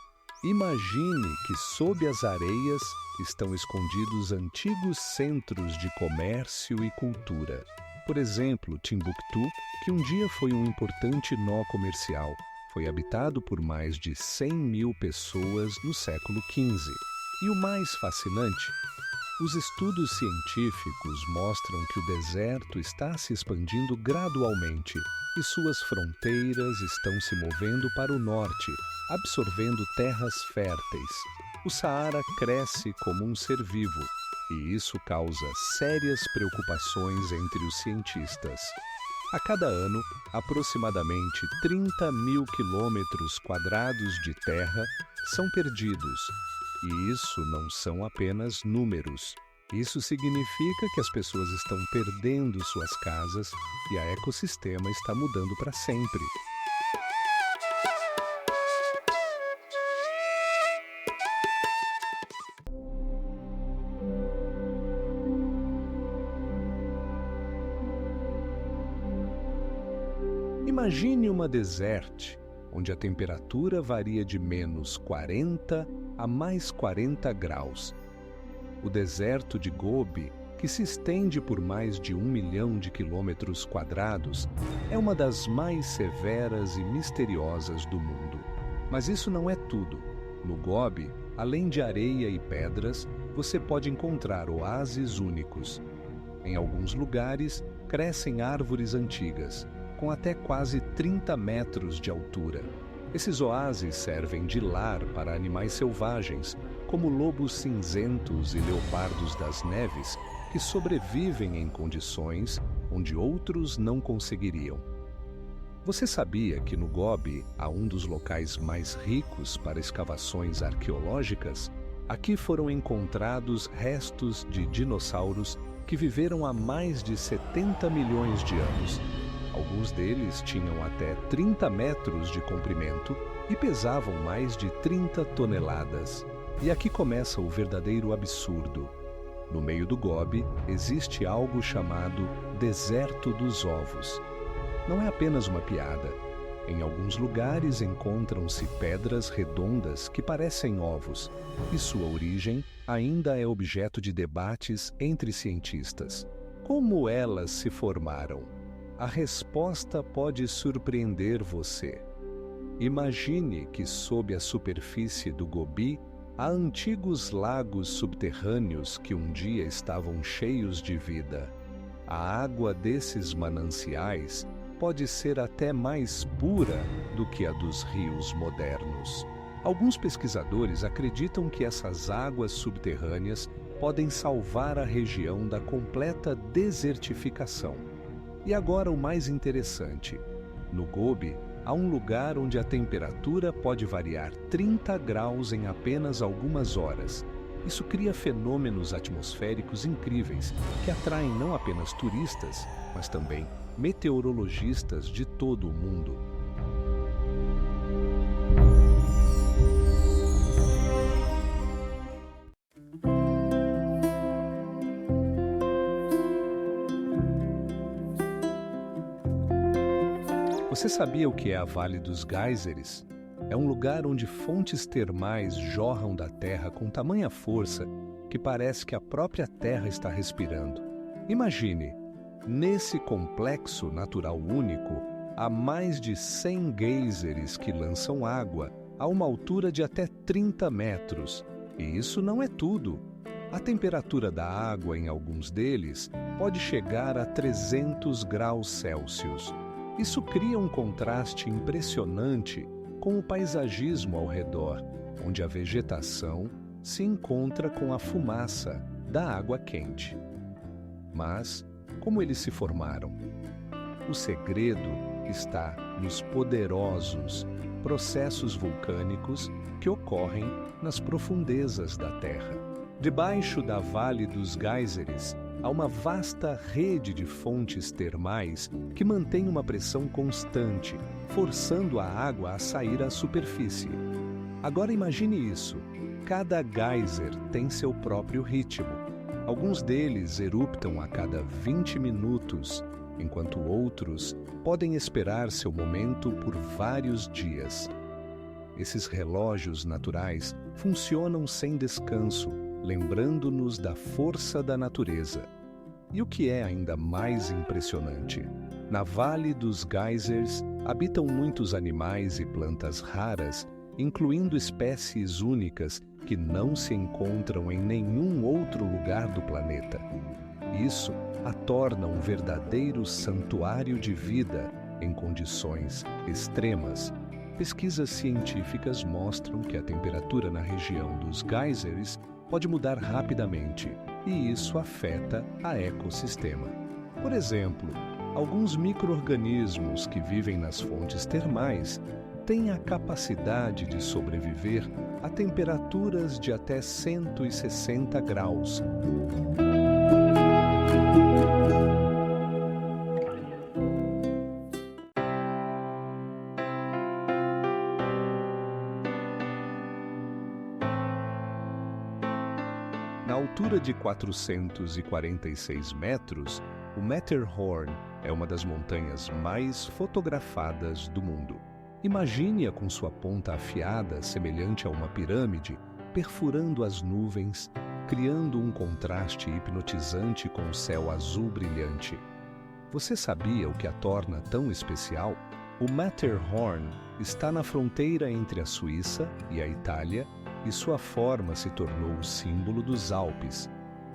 imagine que sob as areias estão escondidos antigos centros de comércio e cultura. Por exemplo, Timbuktu, que um dia foi um importante nó comercial, foi habitado por mais de 100.000 pessoas no século XV. E o mais fascinante, os estudos científicos mostram que o deserto está se expandindo gradualmente e suas fronteiras estão se movendo para o norte, absorvendo terras férteis. O Saara cresce como um ser vivo, e isso causa sérias preocupações entre os cientistas. A cada ano, aproximadamente 30.000 quilômetros quadrados de terra são perdidos. E isso não são apenas números. Isso significa que as pessoas estão perdendo suas casas e o ecossistema está mudando para sempre. Imagine uma desert, onde a temperatura varia de menos 40 a mais 40 graus. O deserto de Gobi, que se estende por mais de 1 milhão de quilômetros quadrados, é uma das mais severas e misteriosas do mundo. Mas isso não é tudo. No Gobi, além de areia e pedras, você pode encontrar oásis únicos. Em alguns lugares, crescem árvores antigas, com até quase 30 metros de altura. Esses oásis servem de lar para animais selvagens, como lobos cinzentos e leopardos das neves, que sobrevivem em condições onde outros não conseguiriam. Você sabia que no Gobi há um dos locais mais ricos para escavações arqueológicas? Aqui foram encontrados restos de dinossauros que viveram há mais de 70 milhões de anos. Alguns deles tinham até 30 metros de comprimento e pesavam mais de 30 toneladas. E aqui começa o verdadeiro absurdo. No meio do Gobi existe algo chamado Deserto dos Ovos. Não é apenas uma piada. Em alguns lugares encontram-se pedras redondas que parecem ovos, e sua origem ainda é objeto de debates entre cientistas. Como elas se formaram? A resposta pode surpreender você. Imagine que sob a superfície do Gobi há antigos lagos subterrâneos que um dia estavam cheios de vida. A água desses mananciais pode ser até mais pura do que a dos rios modernos. Alguns pesquisadores acreditam que essas águas subterrâneas podem salvar a região da completa desertificação. E agora o mais interessante. No Gobi, há um lugar onde a temperatura pode variar 30 graus em apenas algumas horas. Isso cria fenômenos atmosféricos incríveis que atraem não apenas turistas, mas também meteorologistas de todo o mundo. Você sabia o que é a Vale dos Geysers? É um lugar onde fontes termais jorram da terra com tamanha força que parece que a própria terra está respirando. Imagine, nesse complexo natural único, há mais de 100 geysers que lançam água a uma altura de até 30 metros. E isso não é tudo. A temperatura da água em alguns deles pode chegar a 300 graus Celsius. Isso cria um contraste impressionante com o paisagismo ao redor, onde a vegetação se encontra com a fumaça da água quente. Mas, como eles se formaram? O segredo está nos poderosos processos vulcânicos que ocorrem nas profundezas da Terra. Debaixo da Vale dos Geysers, há uma vasta rede de fontes termais que mantém uma pressão constante, forçando a água a sair à superfície. Agora imagine isso. Cada geyser tem seu próprio ritmo. Alguns deles eruptam a cada 20 minutos, enquanto outros podem esperar seu momento por vários dias. Esses relógios naturais funcionam sem descanso, lembrando-nos da força da natureza. E o que é ainda mais impressionante, na Vale dos Geysers habitam muitos animais e plantas raras, incluindo espécies únicas que não se encontram em nenhum outro lugar do planeta. Isso a torna um verdadeiro santuário de vida em condições extremas. Pesquisas científicas mostram que a temperatura na região dos geysers pode mudar rapidamente, e isso afeta a ecossistema. Por exemplo, alguns micro-organismos que vivem nas fontes termais têm a capacidade de sobreviver a temperaturas de até 160 graus. Na altura de 446 metros, o Matterhorn é uma das montanhas mais fotografadas do mundo. Imagine-a com sua ponta afiada, semelhante a uma pirâmide, perfurando as nuvens, criando um contraste hipnotizante com o céu azul brilhante. Você sabia o que a torna tão especial? O Matterhorn está na fronteira entre a Suíça e a Itália, e sua forma se tornou o símbolo dos Alpes.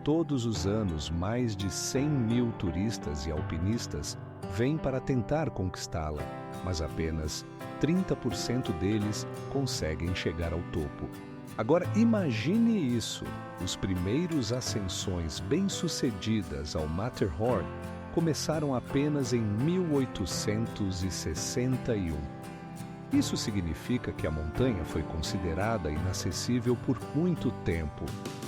Todos os anos, mais de 100 mil turistas e alpinistas vêm para tentar conquistá-la, mas apenas 30% deles conseguem chegar ao topo. Agora imagine isso, os primeiros ascensões bem-sucedidas ao Matterhorn começaram apenas em 1861. Isso significa que a montanha foi considerada inacessível por muito tempo.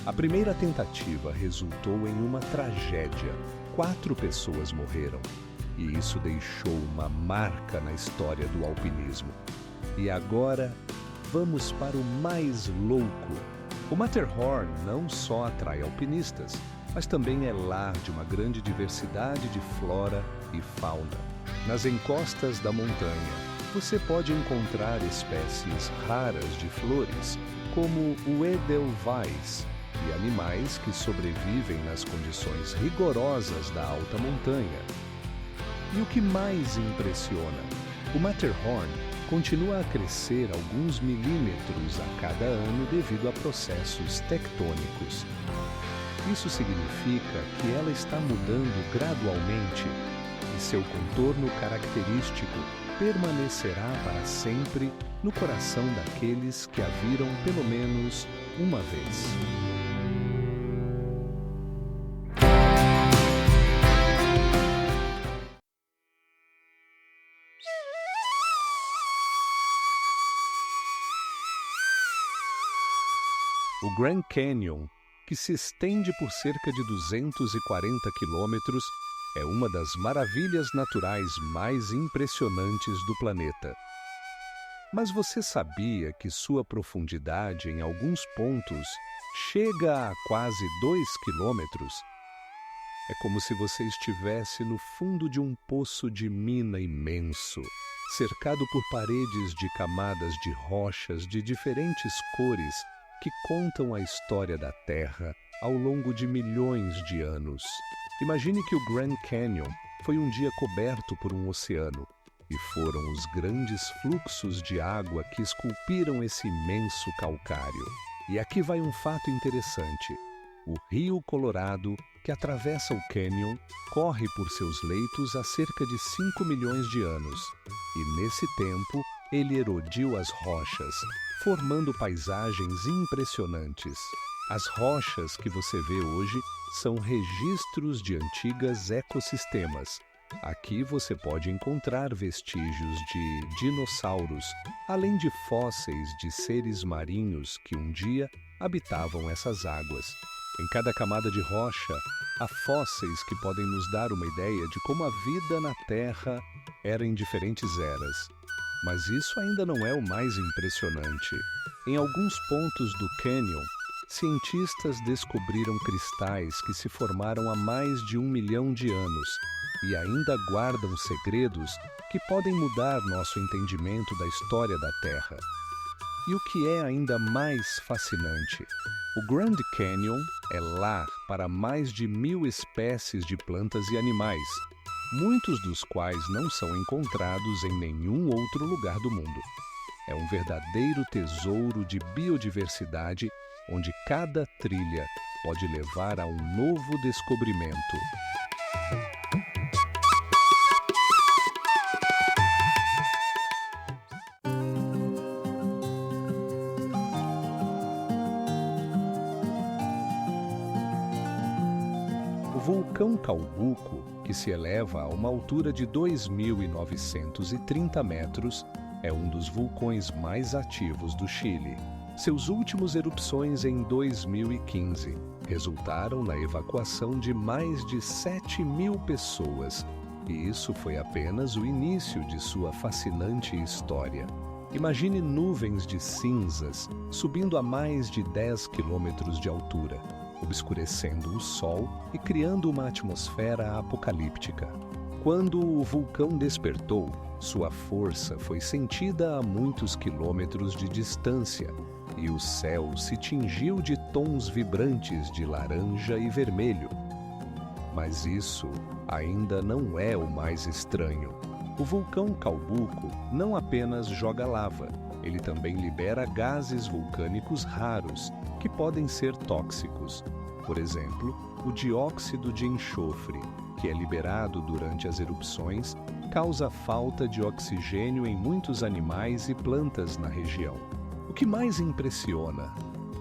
A primeira tentativa resultou em uma tragédia. 4 pessoas morreram. E isso deixou uma marca na história do alpinismo. E agora, vamos para o mais louco. O Matterhorn não só atrai alpinistas, mas também é lar de uma grande diversidade de flora e fauna. Nas encostas da montanha, você pode encontrar espécies raras de flores, como o Edelweiss, e animais que sobrevivem nas condições rigorosas da alta montanha. E o que mais impressiona? O Matterhorn continua a crescer alguns milímetros a cada ano devido a processos tectônicos. Isso significa que ela está mudando gradualmente e seu contorno característico permanecerá para sempre no coração daqueles que a viram pelo menos uma vez. O Grand Canyon, que se estende por cerca de 240 quilômetros, é uma das maravilhas naturais mais impressionantes do planeta. Mas você sabia que sua profundidade em alguns pontos chega a quase 2 quilômetros? É como se você estivesse no fundo de um poço de mina imenso, cercado por paredes de camadas de rochas de diferentes cores que contam a história da Terra ao longo de milhões de anos. Imagine que o Grand Canyon foi um dia coberto por um oceano, e foram os grandes fluxos de água que esculpiram esse imenso calcário. E aqui vai um fato interessante. O Rio Colorado, que atravessa o cânion, corre por seus leitos há cerca de 5 milhões de anos, e nesse tempo ele erodiu as rochas, formando paisagens impressionantes. As rochas que você vê hoje são registros de antigas ecossistemas. Aqui você pode encontrar vestígios de dinossauros, além de fósseis de seres marinhos que um dia habitavam essas águas. Em cada camada de rocha, há fósseis que podem nos dar uma ideia de como a vida na Terra era em diferentes eras. Mas isso ainda não é o mais impressionante. Em alguns pontos do cânion, cientistas descobriram cristais que se formaram há mais de 1 milhão de anos e ainda guardam segredos que podem mudar nosso entendimento da história da Terra. E o que é ainda mais fascinante, o Grand Canyon é lar para mais de 1.000 espécies de plantas e animais, muitos dos quais não são encontrados em nenhum outro lugar do mundo. É um verdadeiro tesouro de biodiversidade, onde cada trilha pode levar a um novo descobrimento. O vulcão Calbuco, que se eleva a uma altura de 2.930 metros, é um dos vulcões mais ativos do Chile. Seus últimos erupções em 2015 resultaram na evacuação de mais de 7.000 pessoas, e isso foi apenas o início de sua fascinante história. Imagine nuvens de cinzas subindo a mais de 10 quilômetros de altura, obscurecendo o Sol e criando uma atmosfera apocalíptica. Quando o vulcão despertou, sua força foi sentida a muitos quilômetros de distância e o céu se tingiu de tons vibrantes de laranja e vermelho. Mas isso ainda não é o mais estranho. O vulcão Calbuco não apenas joga lava, ele também libera gases vulcânicos raros que podem ser tóxicos. Por exemplo, o dióxido de enxofre, que é liberado durante as erupções, causa falta de oxigênio em muitos animais e plantas na região. O que mais impressiona?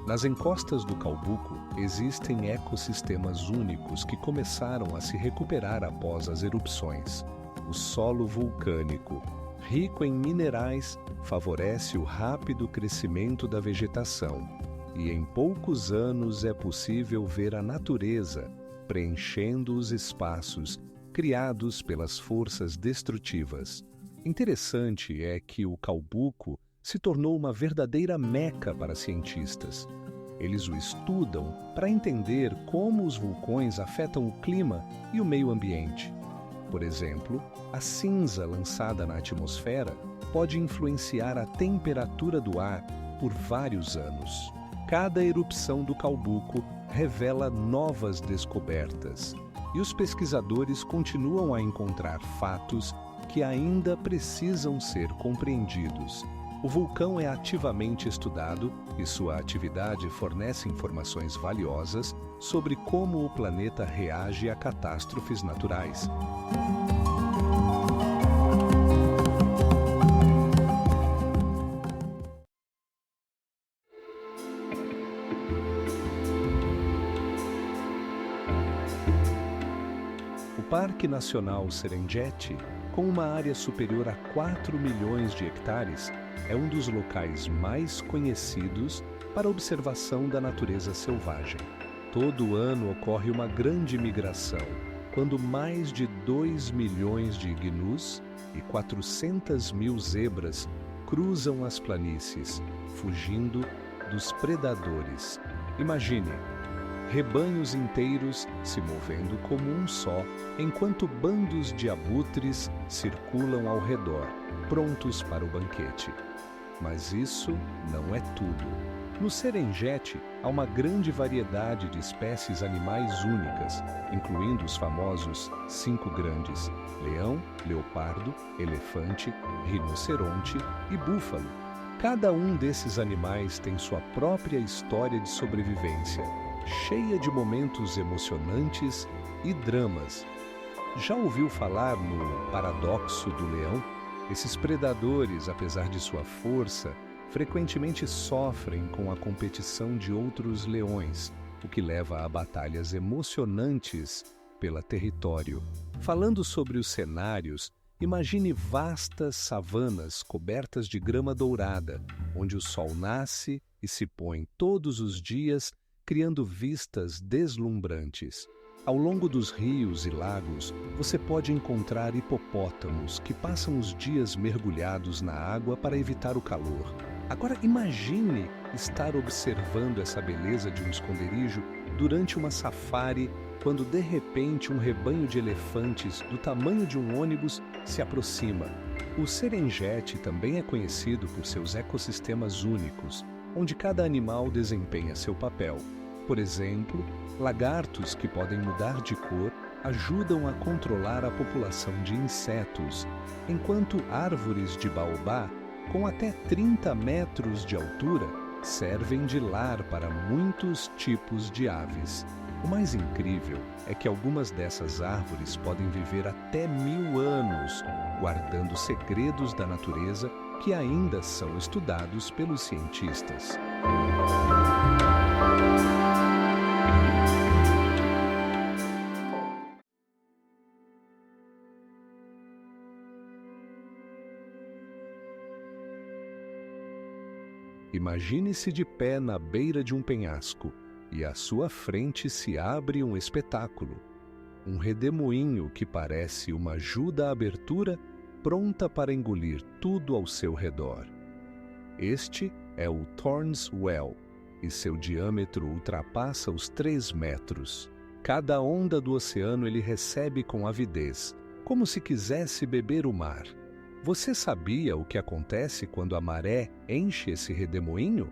Nas encostas do Calbuco existem ecossistemas únicos que começaram a se recuperar após as erupções. O solo vulcânico, rico em minerais, favorece o rápido crescimento da vegetação, e em poucos anos é possível ver a natureza preenchendo os espaços criados pelas forças destrutivas. Interessante é que o Calbuco se tornou uma verdadeira meca para cientistas. Eles o estudam para entender como os vulcões afetam o clima e o meio ambiente. Por exemplo, a cinza lançada na atmosfera pode influenciar a temperatura do ar por vários anos. Cada erupção do Calbuco revela novas descobertas, e os pesquisadores continuam a encontrar fatos que ainda precisam ser compreendidos. O vulcão é ativamente estudado e sua atividade fornece informações valiosas sobre como o planeta reage a catástrofes naturais. O Parque Nacional Serengeti, com uma área superior a 4 milhões de hectares, é um dos locais mais conhecidos para a observação da natureza selvagem. Todo ano ocorre uma grande migração, quando mais de 2 milhões de gnus e 400 mil zebras cruzam as planícies, fugindo dos predadores. Imagine, rebanhos inteiros se movendo como um só, enquanto bandos de abutres circulam ao redor, prontos para o banquete. Mas isso não é tudo. No Serengeti, há uma grande variedade de espécies animais únicas, incluindo os famosos 5 grandes: leão, leopardo, elefante, rinoceronte e búfalo. Cada um desses animais tem sua própria história de sobrevivência, cheia de momentos emocionantes e dramas. Já ouviu falar no paradoxo do leão? Esses predadores, apesar de sua força, frequentemente sofrem com a competição de outros leões, o que leva a batalhas emocionantes pelo território. Falando sobre os cenários, imagine vastas savanas cobertas de grama dourada, onde o sol nasce e se põe todos os dias, criando vistas deslumbrantes. Ao longo dos rios e lagos, você pode encontrar hipopótamos que passam os dias mergulhados na água para evitar o calor, Agora imagine estar observando essa beleza de um esconderijo durante uma safari, quando de repente um rebanho de elefantes do tamanho de um ônibus se aproxima. O Serengeti também é conhecido por seus ecossistemas únicos, onde cada animal desempenha seu papel. Por exemplo, lagartos que podem mudar de cor ajudam a controlar a população de insetos, enquanto árvores de baobá, com até 30 metros de altura, servem de lar para muitos tipos de aves. O mais incrível é que algumas dessas árvores podem viver até 1000 anos, guardando segredos da natureza que ainda são estudados pelos cientistas. Imagine-se de pé na beira de um penhasco e à sua frente se abre um espetáculo. Um redemoinho que parece uma ajuda à abertura, pronta para engolir tudo ao seu redor. Este é o Thorns Well, e seu diâmetro ultrapassa os 3 metros. Cada onda do oceano ele recebe com avidez, como se quisesse beber o mar. Você sabia o que acontece quando a maré enche esse redemoinho?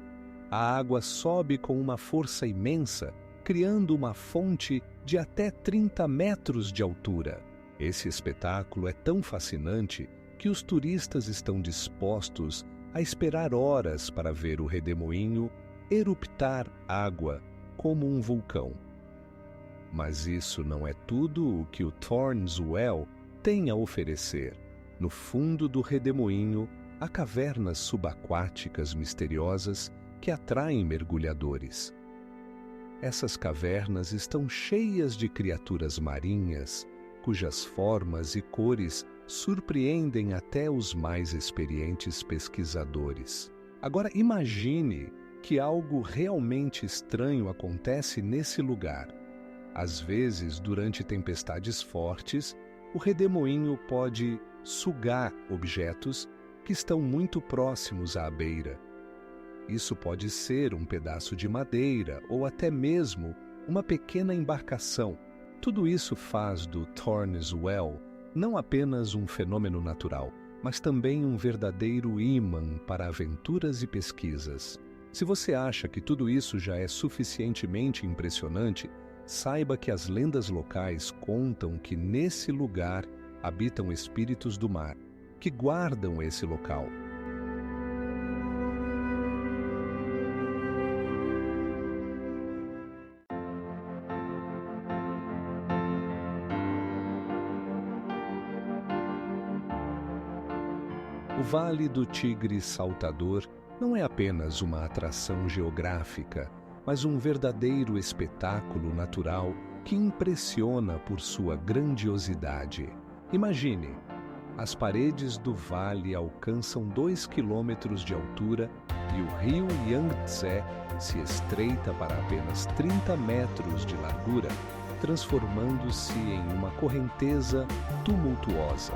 A água sobe com uma força imensa, criando uma fonte de até 30 metros de altura. Esse espetáculo é tão fascinante que os turistas estão dispostos a esperar horas para ver o redemoinho eruptar água como um vulcão. Mas isso não é tudo o que o Thorns Well tem a oferecer. No fundo do redemoinho, há cavernas subaquáticas misteriosas que atraem mergulhadores. Essas cavernas estão cheias de criaturas marinhas, cujas formas e cores surpreendem até os mais experientes pesquisadores. Agora imagine que algo realmente estranho acontece nesse lugar. Às vezes, durante tempestades fortes, o redemoinho pode sugar objetos que estão muito próximos à beira. Isso pode ser um pedaço de madeira ou até mesmo uma pequena embarcação. Tudo isso faz do Thorns Well não apenas um fenômeno natural, mas também um verdadeiro ímã para aventuras e pesquisas. Se você acha que tudo isso já é suficientemente impressionante, saiba que as lendas locais contam que nesse lugar habitam espíritos do mar, que guardam esse local. O Vale do Tigre Saltador não é apenas uma atração geográfica, mas um verdadeiro espetáculo natural que impressiona por sua grandiosidade. Imagine, as paredes do vale alcançam 2 quilômetros de altura e o rio Yangtze se estreita para apenas 30 metros de largura, transformando-se em uma correnteza tumultuosa.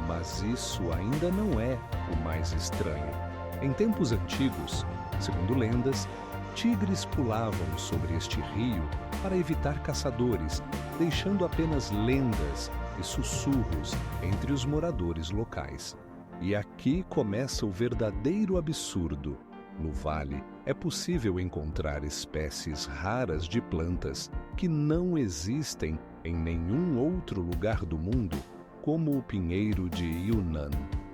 Mas isso ainda não é o mais estranho. Em tempos antigos, segundo lendas, tigres pulavam sobre este rio para evitar caçadores, deixando apenas lendas e sussurros entre os moradores locais. E aqui começa o verdadeiro absurdo. No vale, é possível encontrar espécies raras de plantas que não existem em nenhum outro lugar do mundo, como o pinheiro de Yunnan,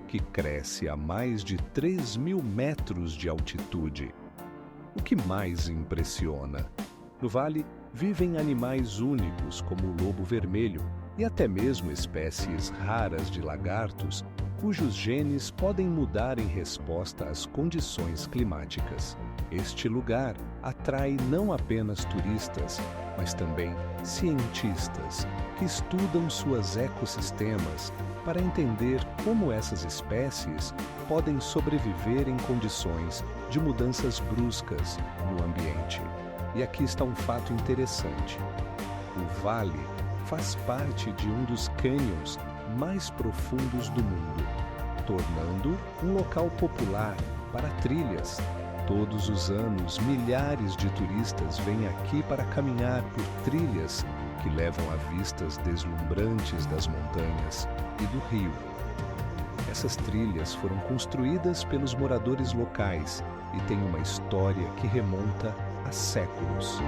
que cresce a mais de 3.000 metros de altitude. O que mais impressiona? No vale, vivem animais únicos como o lobo vermelho e até mesmo espécies raras de lagartos, cujos genes podem mudar em resposta às condições climáticas. Este lugar atrai não apenas turistas, mas também cientistas que estudam seus ecossistemas para entender como essas espécies podem sobreviver em condições de mudanças bruscas no ambiente. E aqui está um fato interessante. O vale faz parte de um dos cânions mais profundos do mundo. tornando um local popular para trilhas. Todos os anos, milhares de turistas vêm aqui para caminhar por trilhas que levam a vistas deslumbrantes das montanhas e do rio. Essas trilhas foram construídas pelos moradores locais e têm uma história que remonta a séculos.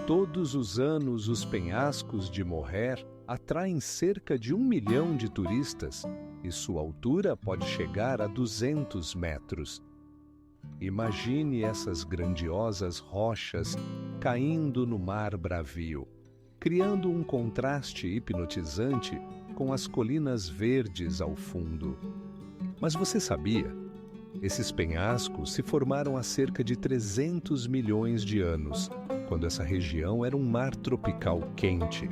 Todos os anos, os penhascos de Moher atraem cerca de 1 milhão de turistas e sua altura pode chegar a 200 metros. Imagine essas grandiosas rochas caindo no mar bravio, criando um contraste hipnotizante com as colinas verdes ao fundo. Mas você sabia? Esses penhascos se formaram há cerca de 300 milhões de anos, quando essa região era um mar tropical quente.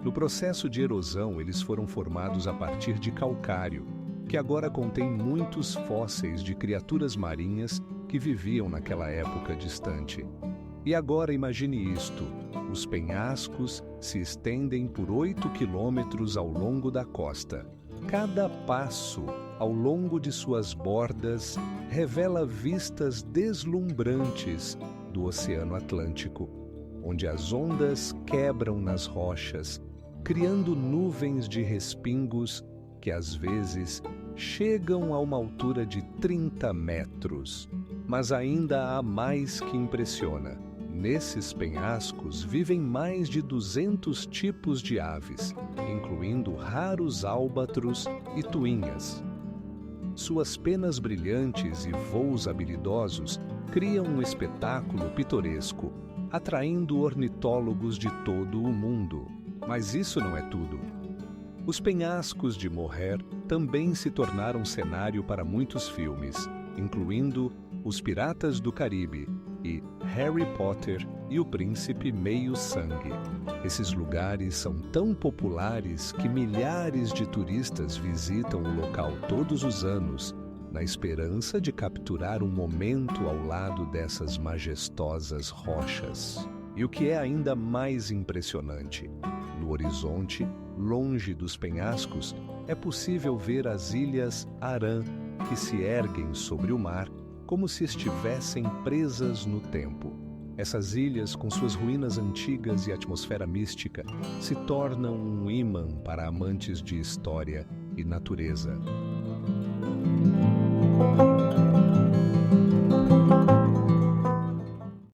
No processo de erosão, eles foram formados a partir de calcário, que agora contém muitos fósseis de criaturas marinhas que viviam naquela época distante. E agora imagine isto: os penhascos se estendem por 8 quilômetros ao longo da costa. Cada passo ao longo de suas bordas revela vistas deslumbrantes do Oceano Atlântico, onde as ondas quebram nas rochas, criando nuvens de respingos que às vezes chegam a uma altura de 30 metros. Mas ainda há mais que impressiona. Nesses penhascos vivem mais de 200 tipos de aves, incluindo raros álbatros e tuinhas. Suas penas brilhantes e voos habilidosos criam um espetáculo pitoresco, atraindo ornitólogos de todo o mundo. Mas isso não é tudo. Os penhascos de Moher também se tornaram cenário para muitos filmes, incluindo Os Piratas do Caribe e Harry Potter e o Príncipe Meio-Sangue. Esses lugares são tão populares que milhares de turistas visitam o local todos os anos, na esperança de capturar um momento ao lado dessas majestosas rochas. E o que é ainda mais impressionante, no horizonte, longe dos penhascos, é possível ver as ilhas Aran, que se erguem sobre o mar como se estivessem presas no tempo. Essas ilhas, com suas ruínas antigas e atmosfera mística, se tornam um ímã para amantes de história e natureza.